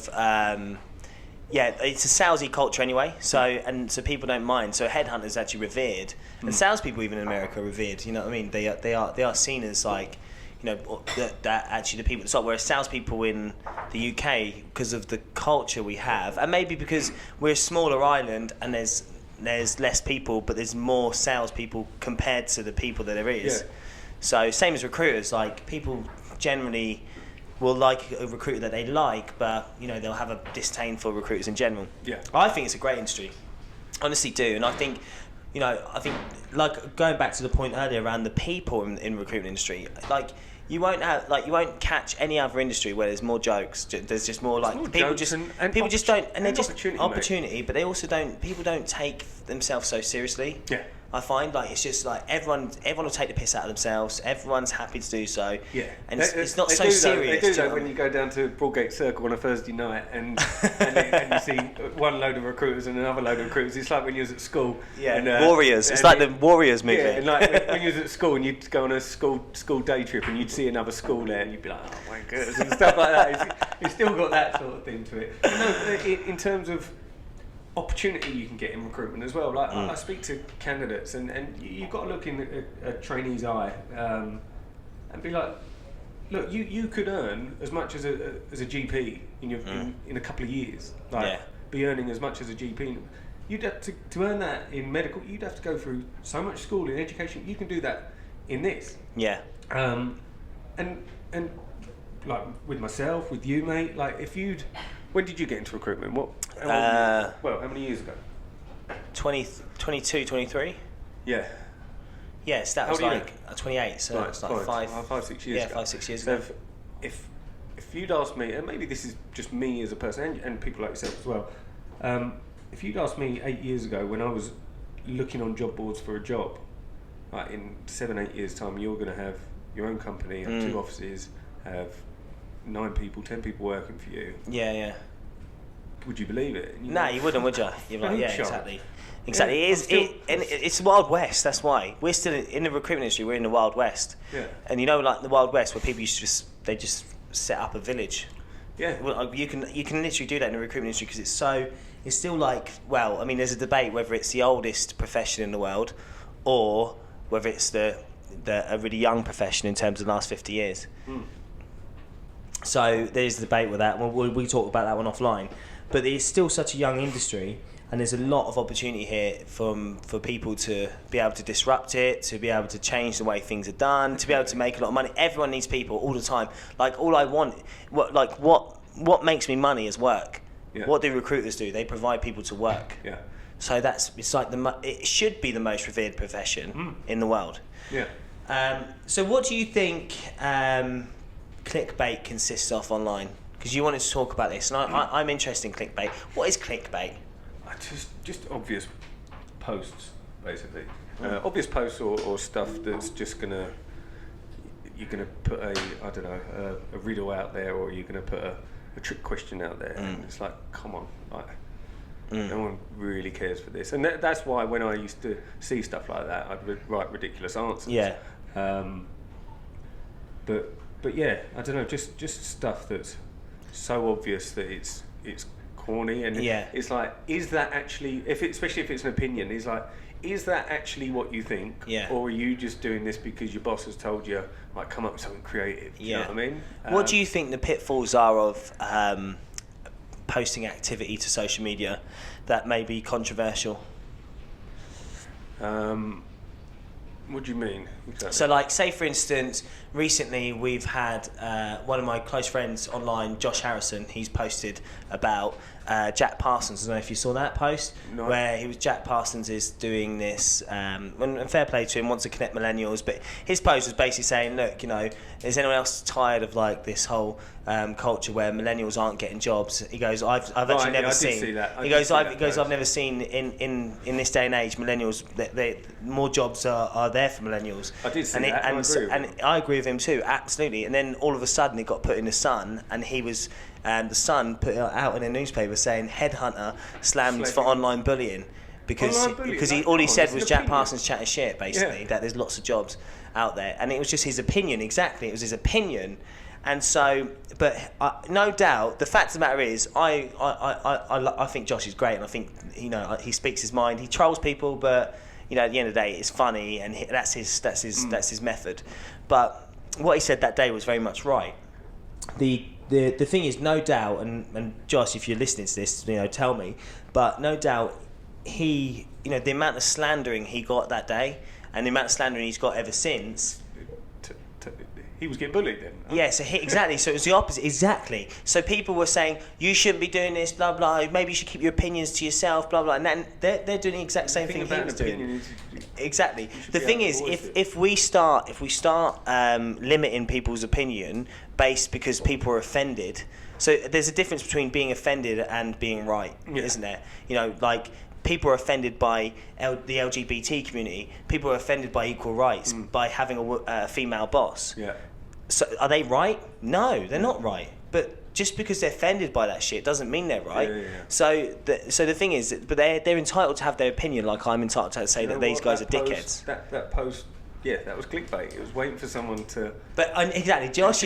Speaker 1: it's a salesy culture anyway. So people don't mind. So headhunters is actually revered, and salespeople even in America are revered. You know what I mean? They are seen as like, that actually the people at the top. Whereas salespeople in the UK, because of the culture we have, and maybe because we're a smaller island and there's less people, but there's more salespeople compared to the people that there is. Yeah. So same as recruiters, like people generally will like a recruiter that they like, but they'll have a disdain for recruiters in general.
Speaker 2: Yeah.
Speaker 1: I think it's a great industry, honestly do, and I think like going back to the point earlier around the people in recruitment industry, like you won't catch any other industry where there's more jokes. There's just more like
Speaker 2: more
Speaker 1: people just don't, and they're just
Speaker 2: opportunity,
Speaker 1: but they also don't. People don't take themselves so seriously.
Speaker 2: Yeah.
Speaker 1: I find like it's just like everyone will take the piss out of themselves. Everyone's happy to do so.
Speaker 2: Yeah,
Speaker 1: and it's not so serious.
Speaker 2: They do that when you go down to Broadgate Circle on a Thursday night and you see one load of recruiters and another load of recruiters. It's like when you was at school.
Speaker 1: Yeah, and, Warriors. It's like the Warriors movie.
Speaker 2: Yeah, and like when you was at school and you'd go on a school day trip and you'd see another school there and you'd be like, oh my goodness, and stuff like that. It's still got that sort of thing to it. In terms of opportunity you can get in recruitment as well. Like I speak to candidates and you've got to look in a trainee's eye and be like, look, you could earn as much as a GP in a couple of years. Like be earning as much as a GP. You'd have to earn that in medical. You'd have to go through so much school in education. You can do that in this.
Speaker 1: Yeah.
Speaker 2: And like with myself, with you, mate. Like when did you get into recruitment? How many years ago?
Speaker 1: 22, 23?
Speaker 2: Yeah.
Speaker 1: Yes, that was like 28, so
Speaker 2: right,
Speaker 1: it's like
Speaker 2: 5, 6 years ago.
Speaker 1: 5, 6 years ago.
Speaker 2: So if you'd asked me, and maybe this is just me as a person, and people like yourself as well, if you'd asked me 8 years ago when I was looking on job boards for a job, like in 7, 8 years' time, you're going to have your own company, have 2 offices, have 9 people, 10 people working for you.
Speaker 1: Yeah.
Speaker 2: Would you believe it?
Speaker 1: No, you wouldn't, would you? You're like, yeah, exactly. Exactly.
Speaker 2: Yeah,
Speaker 1: it's the Wild West. That's why we're still in the recruitment industry. We're in the Wild West.
Speaker 2: Yeah.
Speaker 1: And like the Wild West, where people used to just set up a village.
Speaker 2: Yeah.
Speaker 1: Well, you can literally do that in the recruitment industry because it's still like, well, I mean, there's a debate whether it's the oldest profession in the world, or whether it's a really young profession in terms of the last 50 years. So there's a debate with that. We talk about that one offline. But it's still such a young industry, and there's a lot of opportunity here for people to be able to disrupt it, to be able to change the way things are done, to be able to make a lot of money. Everyone needs people all the time. Like all I want, what makes me money is work. Yeah. What do recruiters do? They provide people to work.
Speaker 2: Yeah.
Speaker 1: So it's like it should be the most revered profession in the world.
Speaker 2: Yeah.
Speaker 1: So what do you think clickbait consists of online? Because you wanted to talk about this, and I'm interested in clickbait. What is clickbait?
Speaker 2: Just obvious posts, basically. Obvious posts or stuff that's just you're gonna put a riddle out there, or you're gonna put a trick question out there, and it's like, come on, like no one really cares for this, and that's why when I used to see stuff like that, I'd write ridiculous answers.
Speaker 1: Yeah.
Speaker 2: But yeah, I don't know, just stuff that's so obvious that it's corny, and it's like, is that actually, especially if it's an opinion, is that actually what you think, or are you just doing this because your boss has told you, like, come up with something creative? Do you know what I mean?
Speaker 1: What do you think the pitfalls are of posting activity to social media that may be controversial?
Speaker 2: What do you mean exactly?
Speaker 1: So, like, say for instance, recently we've had one of my close friends online, Josh Harrison. He's posted about Jack Parsons. I don't know if you saw that post, where Jack Parsons is doing this, and fair play to him, wants to connect millennials, but his post was basically saying, look, is anyone else tired of like this whole culture where millennials aren't getting jobs? He goes, I've actually never seen. He goes, I've never seen in this day and age millennials. More jobs are there for millennials.
Speaker 2: I did see that,
Speaker 1: and I agree with him too, absolutely. And then all of a sudden it got put in the Sun, and he was. The Sun put it out in a newspaper saying headhunter slammed for online bullying because he said was Jack Parsons chatting shit, basically, that there's lots of jobs out there, and it was just his opinion. Exactly, it was his opinion. And so, but no doubt, the fact of the matter is, I think Josh is great, and I think he speaks his mind. He trolls people, but at the end of the day, it's funny, and that's his method. But what he said that day was very much right. The thing is, no doubt, and Josh, if you're listening to this, tell me, but no doubt, the amount of slandering he got that day, and the amount of slandering he's got ever since.
Speaker 2: he was getting bullied then.
Speaker 1: Yeah, so exactly. So it was the opposite. Exactly. So people were saying you shouldn't be doing this, blah blah. Maybe you should keep your opinions to yourself, blah blah. And then they're doing the exact same thing he was doing. Exactly. The thing is, if we start limiting people's opinion based because people are offended, so there's a difference between being offended and being right, isn't there? You know, like. People are offended by the LGBT community. People are offended by equal rights, by having a female boss. Yeah. So are they right? No, they're not right. But just because they're offended by that shit doesn't mean they're right. Yeah. So the thing is, but they're entitled to have their opinion, like I'm entitled to say that these guys are dickheads.
Speaker 2: That post. Yeah, that was clickbait. It was waiting for someone to.
Speaker 1: But exactly, Josh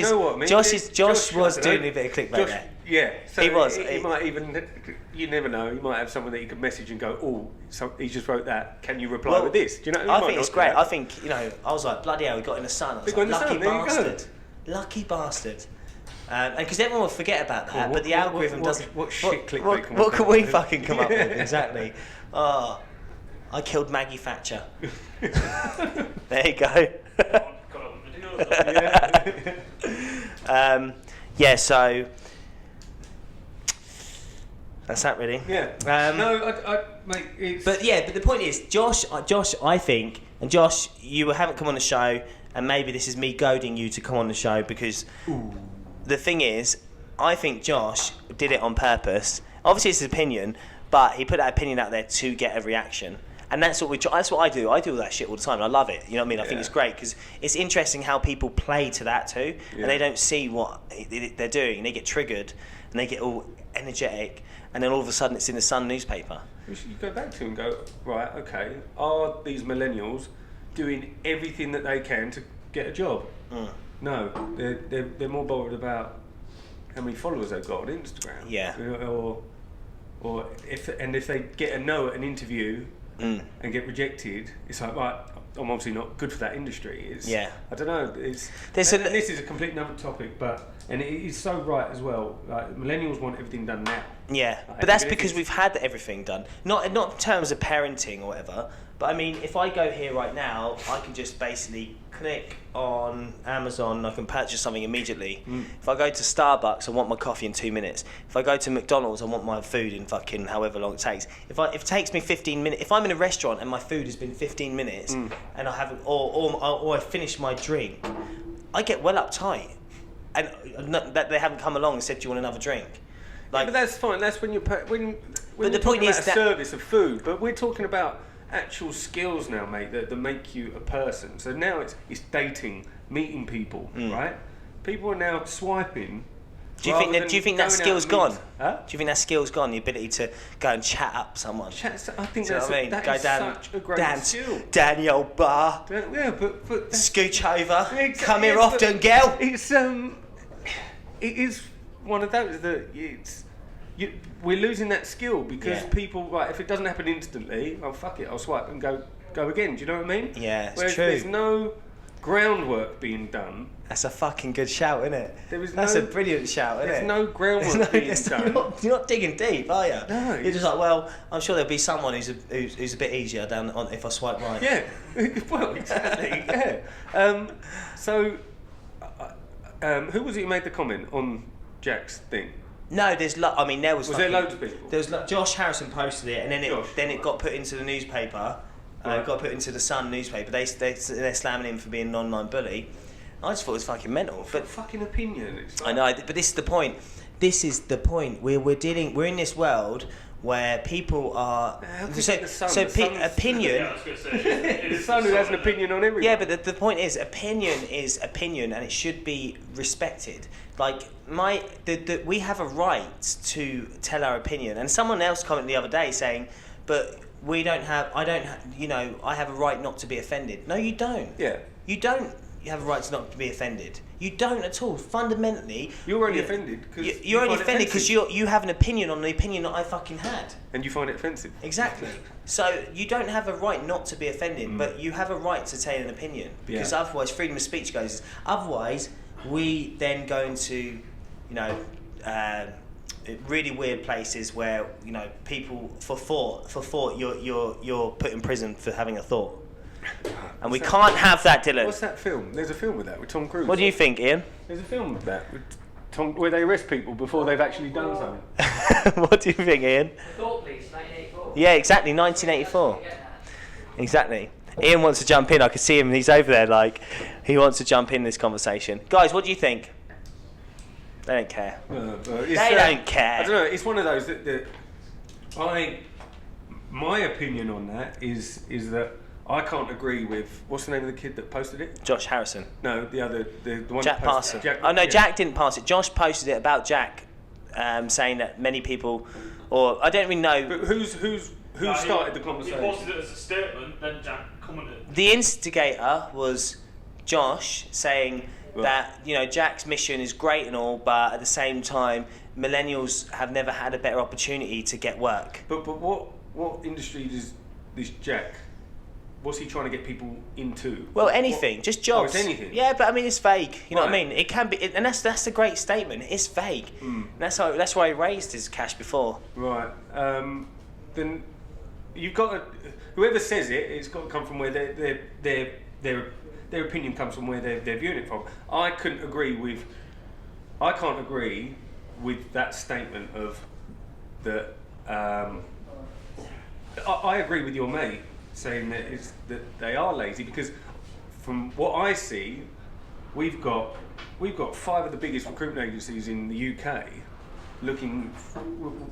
Speaker 1: was doing a bit of clickbait there.
Speaker 2: Yeah, so
Speaker 1: he was.
Speaker 2: He might even. You never know. You might have someone that you could message and go, "Oh, he just wrote that. Can you reply with this?" Do you know?
Speaker 1: I think it's great. I think I was like, bloody hell, we got in the sun. I was like, lucky bastard, lucky bastard. And because everyone will forget about that, but the algorithm doesn't.
Speaker 2: What shit clickbait?
Speaker 1: What can we fucking come up with? Exactly. Oh. I killed Maggie Thatcher. There you go. So that's that really.
Speaker 2: Yeah. Mate, it's...
Speaker 1: But the point is, Josh, I think, and Josh, you haven't come on the show, and maybe this is me goading you to come on the show because the thing is, I think Josh did it on purpose. Obviously, it's his opinion, but he put that opinion out there to get a reaction. And that's what that's what I do. I do all that shit all the time. And I love it. You know what I mean? I think it's great because it's interesting how people play to that too, and they don't see what they're doing. And they get triggered, and they get all energetic, and then all of a sudden it's in the Sun newspaper.
Speaker 2: You go back to and go, right, okay, are these millennials doing everything that they can to get a job? No, they're more bothered about how many followers they've got on Instagram.
Speaker 1: Yeah.
Speaker 2: Or if they get a no at an interview. And get rejected, it's like, right, I'm obviously not good for that industry. I don't know. This is a complete another topic, and it is so right as well. Like, millennials want everything done now.
Speaker 1: Yeah, but that's because we've had everything done. Not in terms of parenting or whatever, but I mean, if I go here right now, I can just basically click on Amazon and I can purchase something immediately. If I go to Starbucks, I want my coffee in 2 minutes. If I go to McDonald's, I want my food in fucking however long it takes. If it takes me 15 minutes, if I'm in a restaurant and my food has been 15 minutes and I haven't, or I finished my drink, I get well uptight. And that they haven't come along and said, do you want another drink?
Speaker 2: Like, but that's fine. That's when when
Speaker 1: the point is
Speaker 2: that service of food. But we're talking about actual skills now, mate, that make you a person. So now it's dating, meeting people, right? People are now swiping.
Speaker 1: Do you think that skill's gone? Huh? Do you think that skill's gone? The ability to go and chat up someone.
Speaker 2: I think that's such a great skill.
Speaker 1: Daniel Bar.
Speaker 2: Yeah, but
Speaker 1: scooch over. Exactly, come here often, girl.
Speaker 2: It's it is one of those that we're losing that skill because people, right, if it doesn't happen instantly, oh fuck it, I'll swipe and go again. Do you know what I mean?
Speaker 1: Yeah, it's
Speaker 2: Whereas
Speaker 1: true.
Speaker 2: There's no groundwork being done.
Speaker 1: That's a fucking good shout, isn't it? That's a brilliant shout, isn't it?
Speaker 2: There's no groundwork being done.
Speaker 1: You're not digging deep, are you?
Speaker 2: No.
Speaker 1: You're just like, well, I'm sure there'll be someone who's a bit easier down on if I swipe right.
Speaker 2: Yeah. Well, exactly. Yeah. Who was it who made the comment on Jack's thing?
Speaker 1: No, there was
Speaker 2: there loads of people?
Speaker 1: There was Josh Harrison posted it, and then it got put into the newspaper.
Speaker 2: Right.
Speaker 1: Got put into the Sun newspaper. They're slamming him for being an online bully. I just thought it was fucking mental. But
Speaker 2: fucking opinion.
Speaker 1: I know, but this is the point. We're in this world where people are. Opinion.
Speaker 3: Yeah, I was going to say.
Speaker 2: The Sun who has an opinion on everything.
Speaker 1: Yeah, but the point is, opinion is opinion, and it should be respected. Like we have a right to tell our opinion. And someone else commented the other day saying, but I have a right not to be offended. No, you don't.
Speaker 2: Yeah.
Speaker 1: You don't have a right not to be offended. You don't at all. Fundamentally,
Speaker 2: you're only offended because
Speaker 1: you're only offended because you have an opinion on the opinion that I fucking had.
Speaker 2: And you find it offensive.
Speaker 1: Exactly. So you don't have a right not to be offended, but you have a right to tell an opinion because otherwise, freedom of speech goes. Otherwise, we then go into, really weird places where people for thought you're put in prison for having a thought. And we can't have that, Dylan.
Speaker 2: What's that film? There's a film with that, with Tom Cruise.
Speaker 1: What do you think, Ian?
Speaker 2: There's a film with that, with Tom, where they arrest people before they've actually done something.
Speaker 1: What do you think, Ian?
Speaker 3: Thought Police, 1984.
Speaker 1: Yeah, exactly, 1984. Exactly. Ian wants to jump in. I can see him. He's over there, like, he wants to jump in this conversation. Guys, what do you think? They don't care. They don't care.
Speaker 2: I don't know. It's one of those that my opinion on that is that I can't agree with, what's the name of the kid that posted it?
Speaker 1: Josh Harrison.
Speaker 2: No, the other, the one.
Speaker 1: Jack
Speaker 2: that posted
Speaker 1: Parson.
Speaker 2: it.
Speaker 1: Oh no, Jack didn't pass it. Josh posted it about Jack, saying that many people, or I don't really know.
Speaker 2: But who started the conversation?
Speaker 4: He posted it as a statement, then Jack commented.
Speaker 1: The instigator was Josh saying that, you know, Jack's mission is great and all, but at the same time, millennials have never had a better opportunity to get work.
Speaker 2: But what industry does this Jack? What's he trying to get people into?
Speaker 1: Well, anything, just jobs.
Speaker 2: Oh, it's anything.
Speaker 1: Yeah, but I mean, it's vague. You know what I
Speaker 2: Right.
Speaker 1: mean? It can be, and that's a great statement. It's vague. And that's why he raised his cash before.
Speaker 2: Right. Then you've got to, whoever says it, it's got to come from where their opinion comes from, where they're viewing it from. I can't agree with that statement of that. I agree with your mate saying that they are lazy, because from what I see, we've got 5 of the biggest recruitment agencies in the UK looking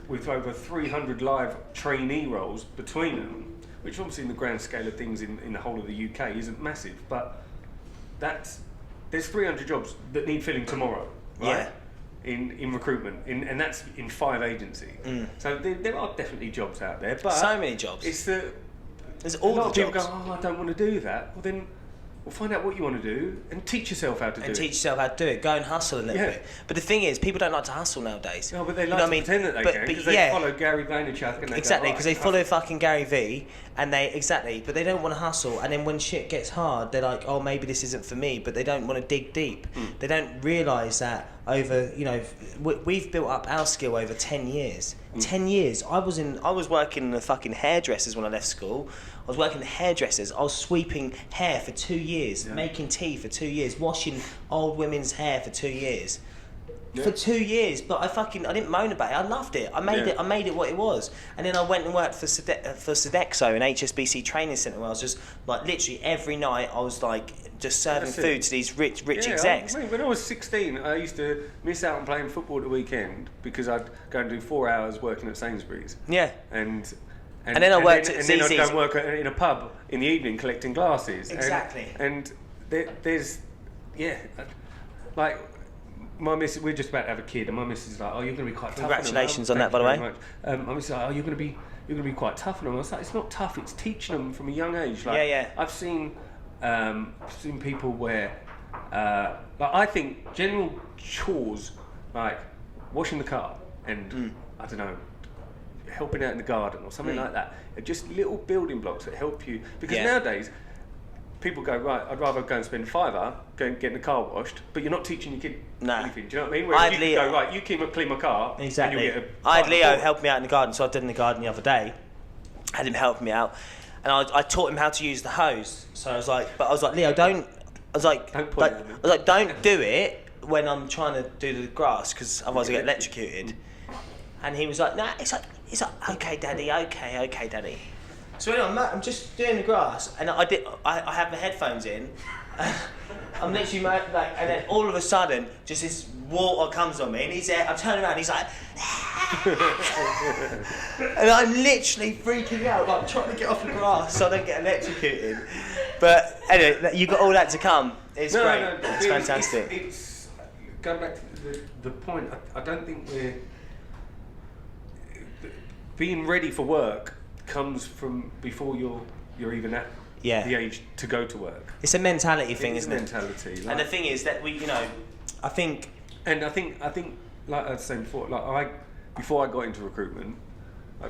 Speaker 2: with over 300 live trainee roles between them, which obviously in the grand scale of things in the whole of the UK isn't massive, but there's 300 jobs that need filling tomorrow, right?
Speaker 1: Yeah.
Speaker 2: In recruitment, and that's in 5 agencies. So there are definitely jobs out there, but
Speaker 1: So many jobs.
Speaker 2: It's the
Speaker 1: There's
Speaker 2: a
Speaker 1: all
Speaker 2: lot
Speaker 1: the
Speaker 2: of people
Speaker 1: jobs.
Speaker 2: go, oh, I don't want to do that. Well, then we'll find out what you want to do and teach yourself how to do
Speaker 1: And
Speaker 2: it.
Speaker 1: teach yourself how to do it. Go and hustle a little
Speaker 2: Yeah.
Speaker 1: bit. But the thing is, people don't like to hustle nowadays.
Speaker 2: No, but they
Speaker 1: You
Speaker 2: like
Speaker 1: know
Speaker 2: to
Speaker 1: what I mean?
Speaker 2: pretend that they can, because they follow Gary Vaynerchuk and they
Speaker 1: Exactly,
Speaker 2: go,
Speaker 1: because they follow fucking Gary V, and but they don't want to hustle. And then when shit gets hard, they're like, oh, maybe this isn't for me. But they don't want to dig deep. They don't realise that over, you know, we've built up our skill over 10 years. 10 years. I was working in the fucking hairdressers when I left school. I was working in hairdressers. I was sweeping hair for 2 years, making tea for 2 years, washing old women's hair for 2 years. For 2 years, but I didn't moan about it. I loved it. I made it what it was. And then I went and worked for Sodexo, an HSBC training centre, where I was just like literally every night I was like just serving food to these rich execs.
Speaker 2: When I was 16, I used to miss out on playing football at the weekend because I'd go and do 4 hours working at Sainsbury's.
Speaker 1: Yeah.
Speaker 2: And
Speaker 1: then I worked at
Speaker 2: and then I'd go
Speaker 1: ZZ's.
Speaker 2: and work in a pub in the evening collecting glasses.
Speaker 1: Exactly.
Speaker 2: And there's like my missus, we're just about to have a kid, and my missus is like, oh, you're going to be quite tough.
Speaker 1: Congratulations on that, by the way.
Speaker 2: My missus is like, oh, you're going to be quite tough on them. I was like, it's not tough. It's teaching them from a young age. Like,
Speaker 1: Yeah.
Speaker 2: I've seen people where, like, I think general chores like washing the car and I don't know, helping out in the garden or something like that, are just little building blocks that help you. Because nowadays, people go, right, I'd rather go and spend £5 going getting the car washed, but you're not teaching your kid anything. Do you know what I mean? Whereas you can go, right, you clean my car,
Speaker 1: Exactly.
Speaker 2: and you'll get
Speaker 1: I had Leo help me out in the garden, so I did in the garden the other day. I had him help me out, and I taught him how to use the hose. So I was like, Leo, don't do it when I'm trying to do the grass, because otherwise I get electrocuted. And he was like, nah, it's like, okay, daddy, okay, daddy. So anyway, I'm just doing the grass, and I have my headphones in. I'm literally and then all of a sudden, just this water comes on me, and he's there. I'm turning around, he's like, and I'm literally freaking out, like trying to get off the grass so I don't get electrocuted. But anyway, you got all that to come. It's great.
Speaker 2: No,
Speaker 1: it's fantastic.
Speaker 2: It's going back to the point. I don't think we're being ready for work comes from before you're even at the age to go to work.
Speaker 1: It's a mentality thing, isn't it?
Speaker 2: Mentality. Like,
Speaker 1: and the thing is that I think,
Speaker 2: like I was saying before, like before I got into recruitment,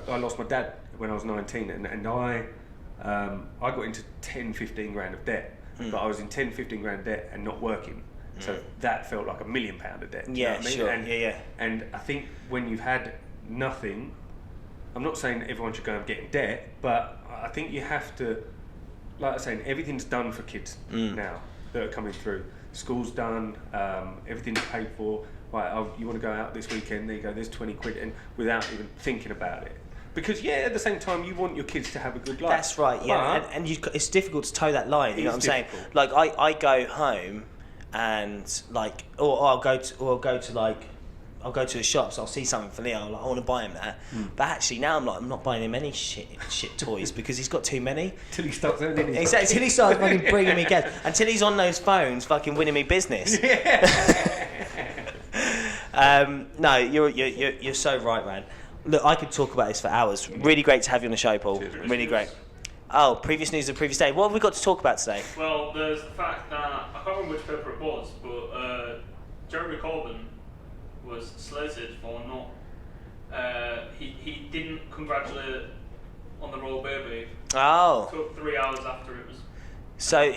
Speaker 2: I lost my dad when I was 19, and I got into 10-15 grand of debt, but I was in 10-15 grand debt and not working. So that felt like £1 million of debt. You know what I mean?
Speaker 1: Sure.
Speaker 2: And, and I think when you've had nothing, I'm not saying that everyone should go and get in debt, but I think you have to like I was saying, everything's done for kids now that are coming through. School's done, everything's paid for. Right, you want to go out this weekend? There you go. There's 20 quid, and without even thinking about it. Because at the same time, you want your kids to have a good life.
Speaker 1: That's right, yeah. And it's difficult to toe that line. You know what I'm saying? Like I go home, and like, or I'll go to the shops. I'll see something for Leo. Like, I want to buy him that. But actually, now I'm not buying him any shit toys because he's got too many.
Speaker 2: Till he starts earning his
Speaker 1: exactly. Till he starts fucking bringing me gas. Until he's on those phones, fucking winning me business. No, you're so right, man. Look, I could talk about this for hours. Really great to have you on the show, Paul.
Speaker 2: Cheers,
Speaker 1: really great. Oh, previous news of the previous day. What have we got to talk about today?
Speaker 4: Well, there's the fact that, I can't remember which paper it was, but Jeremy Corbyn was slated for not, he didn't congratulate on the royal baby.
Speaker 1: Oh.
Speaker 4: It took 3 hours after it was.
Speaker 1: So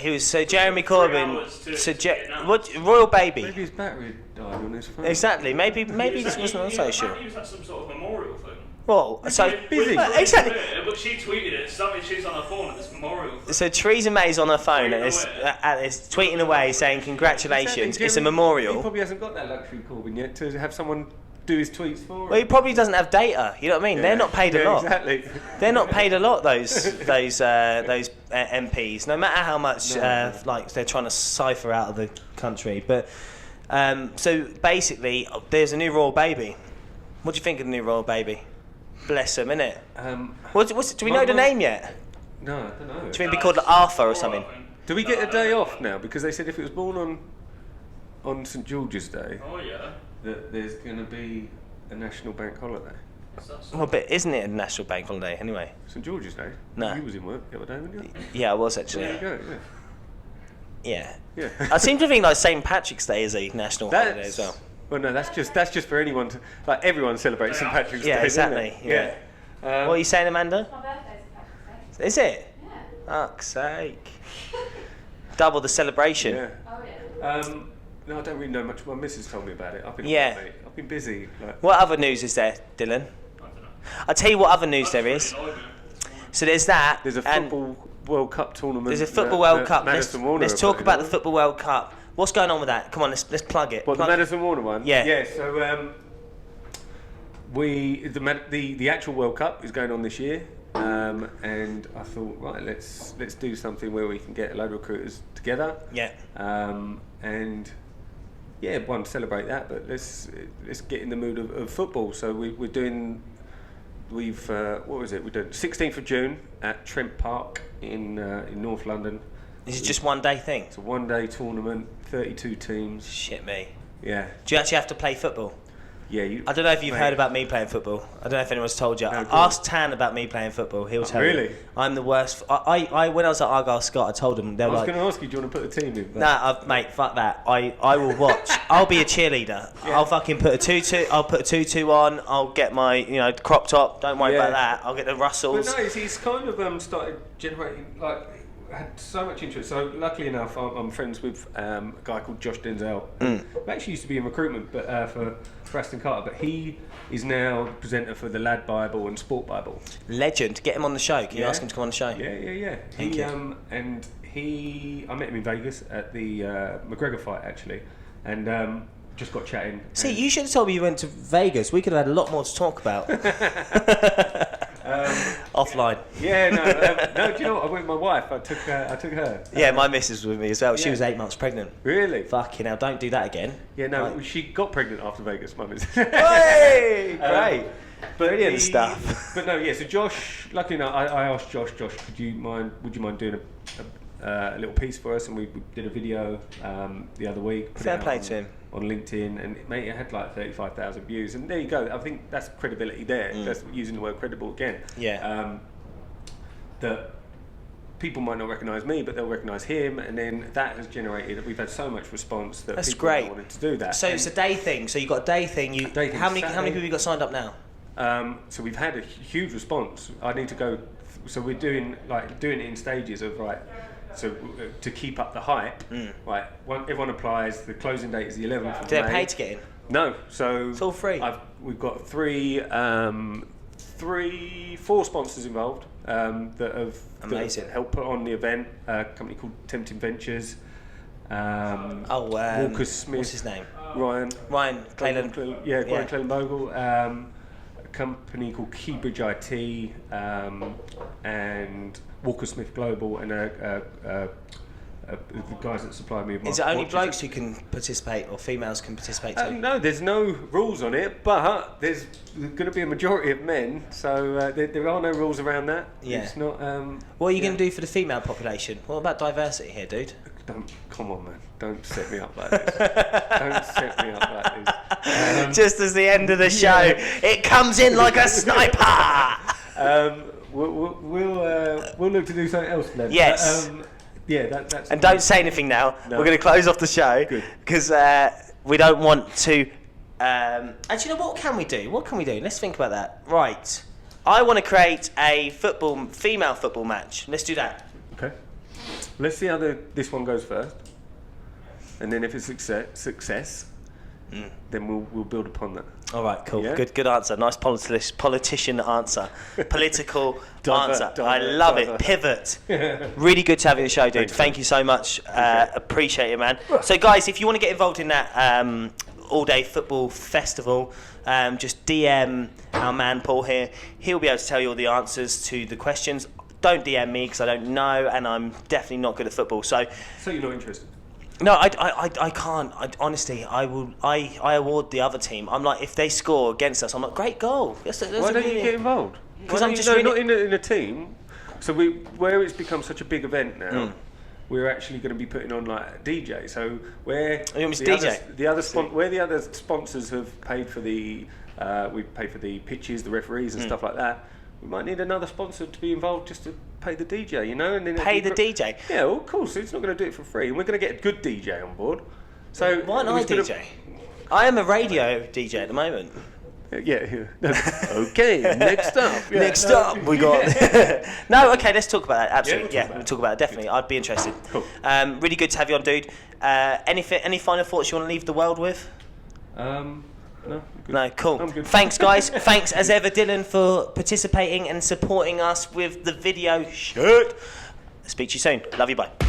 Speaker 1: Jeremy Corbyn, what royal baby?
Speaker 2: Maybe his battery died on his phone.
Speaker 1: Exactly. Maybe this wasn't on social.
Speaker 4: He was at some sort of memorial thing.
Speaker 1: Well, so
Speaker 2: busy.
Speaker 1: Exactly.
Speaker 4: But she tweeted it, so that means she's on her phone at this memorial thing.
Speaker 1: So Theresa May's on her phone and is tweeting away saying congratulations.
Speaker 2: Exactly.
Speaker 1: It's a memorial.
Speaker 2: He probably hasn't got that luxury, Corbyn, yet to have someone do his tweets for him.
Speaker 1: Well, he probably doesn't have data. You know what I mean?
Speaker 2: Yeah.
Speaker 1: They're not paid a lot.
Speaker 2: Exactly.
Speaker 1: They're not paid a lot. Those MPs, no matter how much like they're trying to cipher out of the country. But so basically, there's a new royal baby. What do you think of the new royal baby? Bless him, innit? Do we know the name yet?
Speaker 2: No, I don't know.
Speaker 1: Do you think it'd be called Arthur or something?
Speaker 2: Do we get a day off now? Because they said if it was born on St George's Day,
Speaker 4: Oh yeah.
Speaker 2: that there's going to be a national bank holiday.
Speaker 1: Well, but isn't it a national bank holiday anyway?
Speaker 2: St George's Day?
Speaker 1: No.
Speaker 2: You was in work the other day, weren't you?
Speaker 1: Yeah, I was actually.
Speaker 2: There you go,
Speaker 1: Yeah.
Speaker 2: yeah.
Speaker 1: I seem to think like St Patrick's Day is a national holiday as well.
Speaker 2: Well, no, that's just for anyone to, like, everyone celebrates St Patrick's Day.
Speaker 1: Yeah, exactly.
Speaker 2: Isn't it? Yeah.
Speaker 1: What are you saying, Amanda?
Speaker 5: My birthday's Patrick's Day.
Speaker 1: Is it?
Speaker 5: Yeah.
Speaker 1: Fuck's sake. Double the celebration.
Speaker 2: Yeah.
Speaker 5: Oh yeah.
Speaker 2: No, I don't really know much. My missus told me about it. I've been busy. Like.
Speaker 1: What other news is there, Dylan? I'll tell you what other news there is. So there's that.
Speaker 2: There's a football World Cup tournament.
Speaker 1: There's a football World Cup. Let's talk about the
Speaker 2: football.
Speaker 1: football World Cup. What's going on with that? Come on, let's plug it.
Speaker 2: What, the Madison Warner one?
Speaker 1: Yeah.
Speaker 2: Yeah. So the actual World Cup is going on this year, and I thought, right, let's do something where we can get a load of recruiters together.
Speaker 1: Yeah.
Speaker 2: And yeah, one, celebrate that, but let's get in the mood of football. So we're doing. What was it? We're doing 16th of June at Trent Park in North London.
Speaker 1: Is it just one day thing?
Speaker 2: It's a one-day tournament, 32 teams.
Speaker 1: Shit me.
Speaker 2: Yeah.
Speaker 1: Do you actually have to play football?
Speaker 2: Yeah.
Speaker 1: I don't know if you've heard about me playing football. I don't know if anyone's told you.
Speaker 2: No,
Speaker 1: Ask Tan about me playing football. He'll tell you.
Speaker 2: Really?
Speaker 1: I'm the worst. I when I was at Argyle Scott, I told them they were
Speaker 2: I was
Speaker 1: like,
Speaker 2: going to ask you, do you want to put a team in?
Speaker 1: nah, mate, fuck that. I will watch. I'll be a cheerleader.
Speaker 2: Yeah.
Speaker 1: I'll fucking put a tutu. I'll put a tutu on. I'll get my crop top. Don't worry about that. I'll get the Russells.
Speaker 2: But no, he's kind of started generating, like, had so much interest. So luckily enough, I'm friends with a guy called Josh Denzel. Who actually used to be in recruitment, but for Aston Carter. But he is now the presenter for the Lad Bible and Sport Bible.
Speaker 1: Legend. Get him on the show. Can you ask him to come on the show?
Speaker 2: Yeah.
Speaker 1: Thank you.
Speaker 2: I met him in Vegas at the McGregor fight actually, and just got chatting.
Speaker 1: See, you should have told me you went to Vegas. We could have had a lot more to talk about. Offline.
Speaker 2: Yeah, no. Do you know what? I went with my wife. I took her.
Speaker 1: Yeah, my missus was with me as well. She
Speaker 2: Yeah.
Speaker 1: was 8 months pregnant.
Speaker 2: Really?
Speaker 1: Fucking hell, don't do that again.
Speaker 2: Yeah, no.
Speaker 1: Like-
Speaker 2: She got pregnant after Vegas. My missus.
Speaker 1: Hey! Great.
Speaker 2: But
Speaker 1: Brilliant stuff.
Speaker 2: But no, yeah. So Josh, luckily enough, I asked Josh, would you mind doing a little piece for us? And we did a video the other week. put it
Speaker 1: Fair
Speaker 2: out
Speaker 1: play to him.
Speaker 2: on LinkedIn, and mate, it had like 35,000 views, and there you go. I think that's credibility there. That's using the word credible again.
Speaker 1: Yeah.
Speaker 2: That people might not recognise me, but they'll recognise him, and then that has generated. We've had so much response that
Speaker 1: That's
Speaker 2: people
Speaker 1: great.
Speaker 2: wanted to do that.
Speaker 1: So it's a day thing. So you got a day thing.
Speaker 2: Day thing,
Speaker 1: How many
Speaker 2: Saturday.
Speaker 1: people have you got signed up now?
Speaker 2: So we've had a huge response. I need to go. So we're doing it in stages of right. So to keep up the hype, right? Everyone applies. The closing date is the 11th of
Speaker 1: Do they
Speaker 2: May.
Speaker 1: pay to get in?
Speaker 2: No, so
Speaker 1: It's all free.
Speaker 2: We've got three 4 sponsors involved that have
Speaker 1: Amazing.
Speaker 2: helped put on the event. A company called Tempting Ventures. Walker Smith.
Speaker 1: What's his name?
Speaker 2: Ryan
Speaker 1: Cleland.
Speaker 2: Ryan Cleland Bogle. A company called Keybridge IT and Walker Smith Global, and the guys that supply me with my
Speaker 1: Is it only
Speaker 2: watches.
Speaker 1: blokes who can participate, or females can participate too?
Speaker 2: No, there's no rules on it, but there's going to be a majority of men, so there are no rules around that.
Speaker 1: Yeah.
Speaker 2: It's not.
Speaker 1: What are you going to do for the female population? What about diversity here, dude?
Speaker 2: Come on, man! Don't set me up like this. Don't set me up like this.
Speaker 1: Just as the end of the show, it comes in like a sniper.
Speaker 2: We'll look to do something else then.
Speaker 1: Yes.
Speaker 2: That's.
Speaker 1: And don't say anything now.
Speaker 2: No.
Speaker 1: We're going to close off the show
Speaker 2: Good.
Speaker 1: because we don't want to. Actually, what can we do? What can we do? Let's think about that. Right. I want to create a female football match. Let's do that.
Speaker 2: Okay. Let's see how this one goes first, and then if it's success, then we'll build upon that.
Speaker 1: All right, cool.
Speaker 2: Yeah?
Speaker 1: Good answer. Nice politician answer. Political answer. I
Speaker 2: Divert.
Speaker 1: love it. Pivot. Really good to have you on the show, dude.
Speaker 2: Thanks,
Speaker 1: Thank you so much. Appreciate it, man. So, guys, if you want to get involved in that all-day football festival, just DM our man Paul here. He'll be able to tell you all the answers to the questions. Don't DM me because I don't know, and I'm definitely not good at football. So
Speaker 2: you're not interested?
Speaker 1: no, I can't. Honestly, I award the other team. I'm like, if they score against us, I'm like, great goal.
Speaker 2: Why don't you get involved?
Speaker 1: Because
Speaker 2: Why
Speaker 1: I'm
Speaker 2: don't
Speaker 1: just
Speaker 2: you- no,
Speaker 1: really...
Speaker 2: not in a team. So where it's become such a big event now, we're actually going to be putting on like a DJ. So where
Speaker 1: Oh, you want me to DJ?
Speaker 2: Where the other sponsors have paid for the we pay for the pitches, the referees, and stuff like that. We might need another sponsor to be involved just to pay the DJ, you know? And then
Speaker 1: Pay the DJ?
Speaker 2: Yeah, well, of course. It's not going to do it for free. And we're going to get a good DJ on board. So
Speaker 1: Why not I
Speaker 2: who's gonna-
Speaker 1: DJ? I am a radio DJ at the moment.
Speaker 2: Yeah. Okay, next up.
Speaker 1: Next up, we got... No, okay, let's talk about that. Absolutely.
Speaker 2: Yeah,
Speaker 1: We'll talk about it, definitely. I'd be interested.
Speaker 2: Cool.
Speaker 1: Really good to have you on, dude. Any final thoughts you want to leave the world with?
Speaker 2: No, good.
Speaker 1: No, cool.
Speaker 2: I'm good.
Speaker 1: Thanks, guys. Thanks, as ever, Dylan, for participating and supporting us with the video shirt. Speak to you soon. Love you, bye.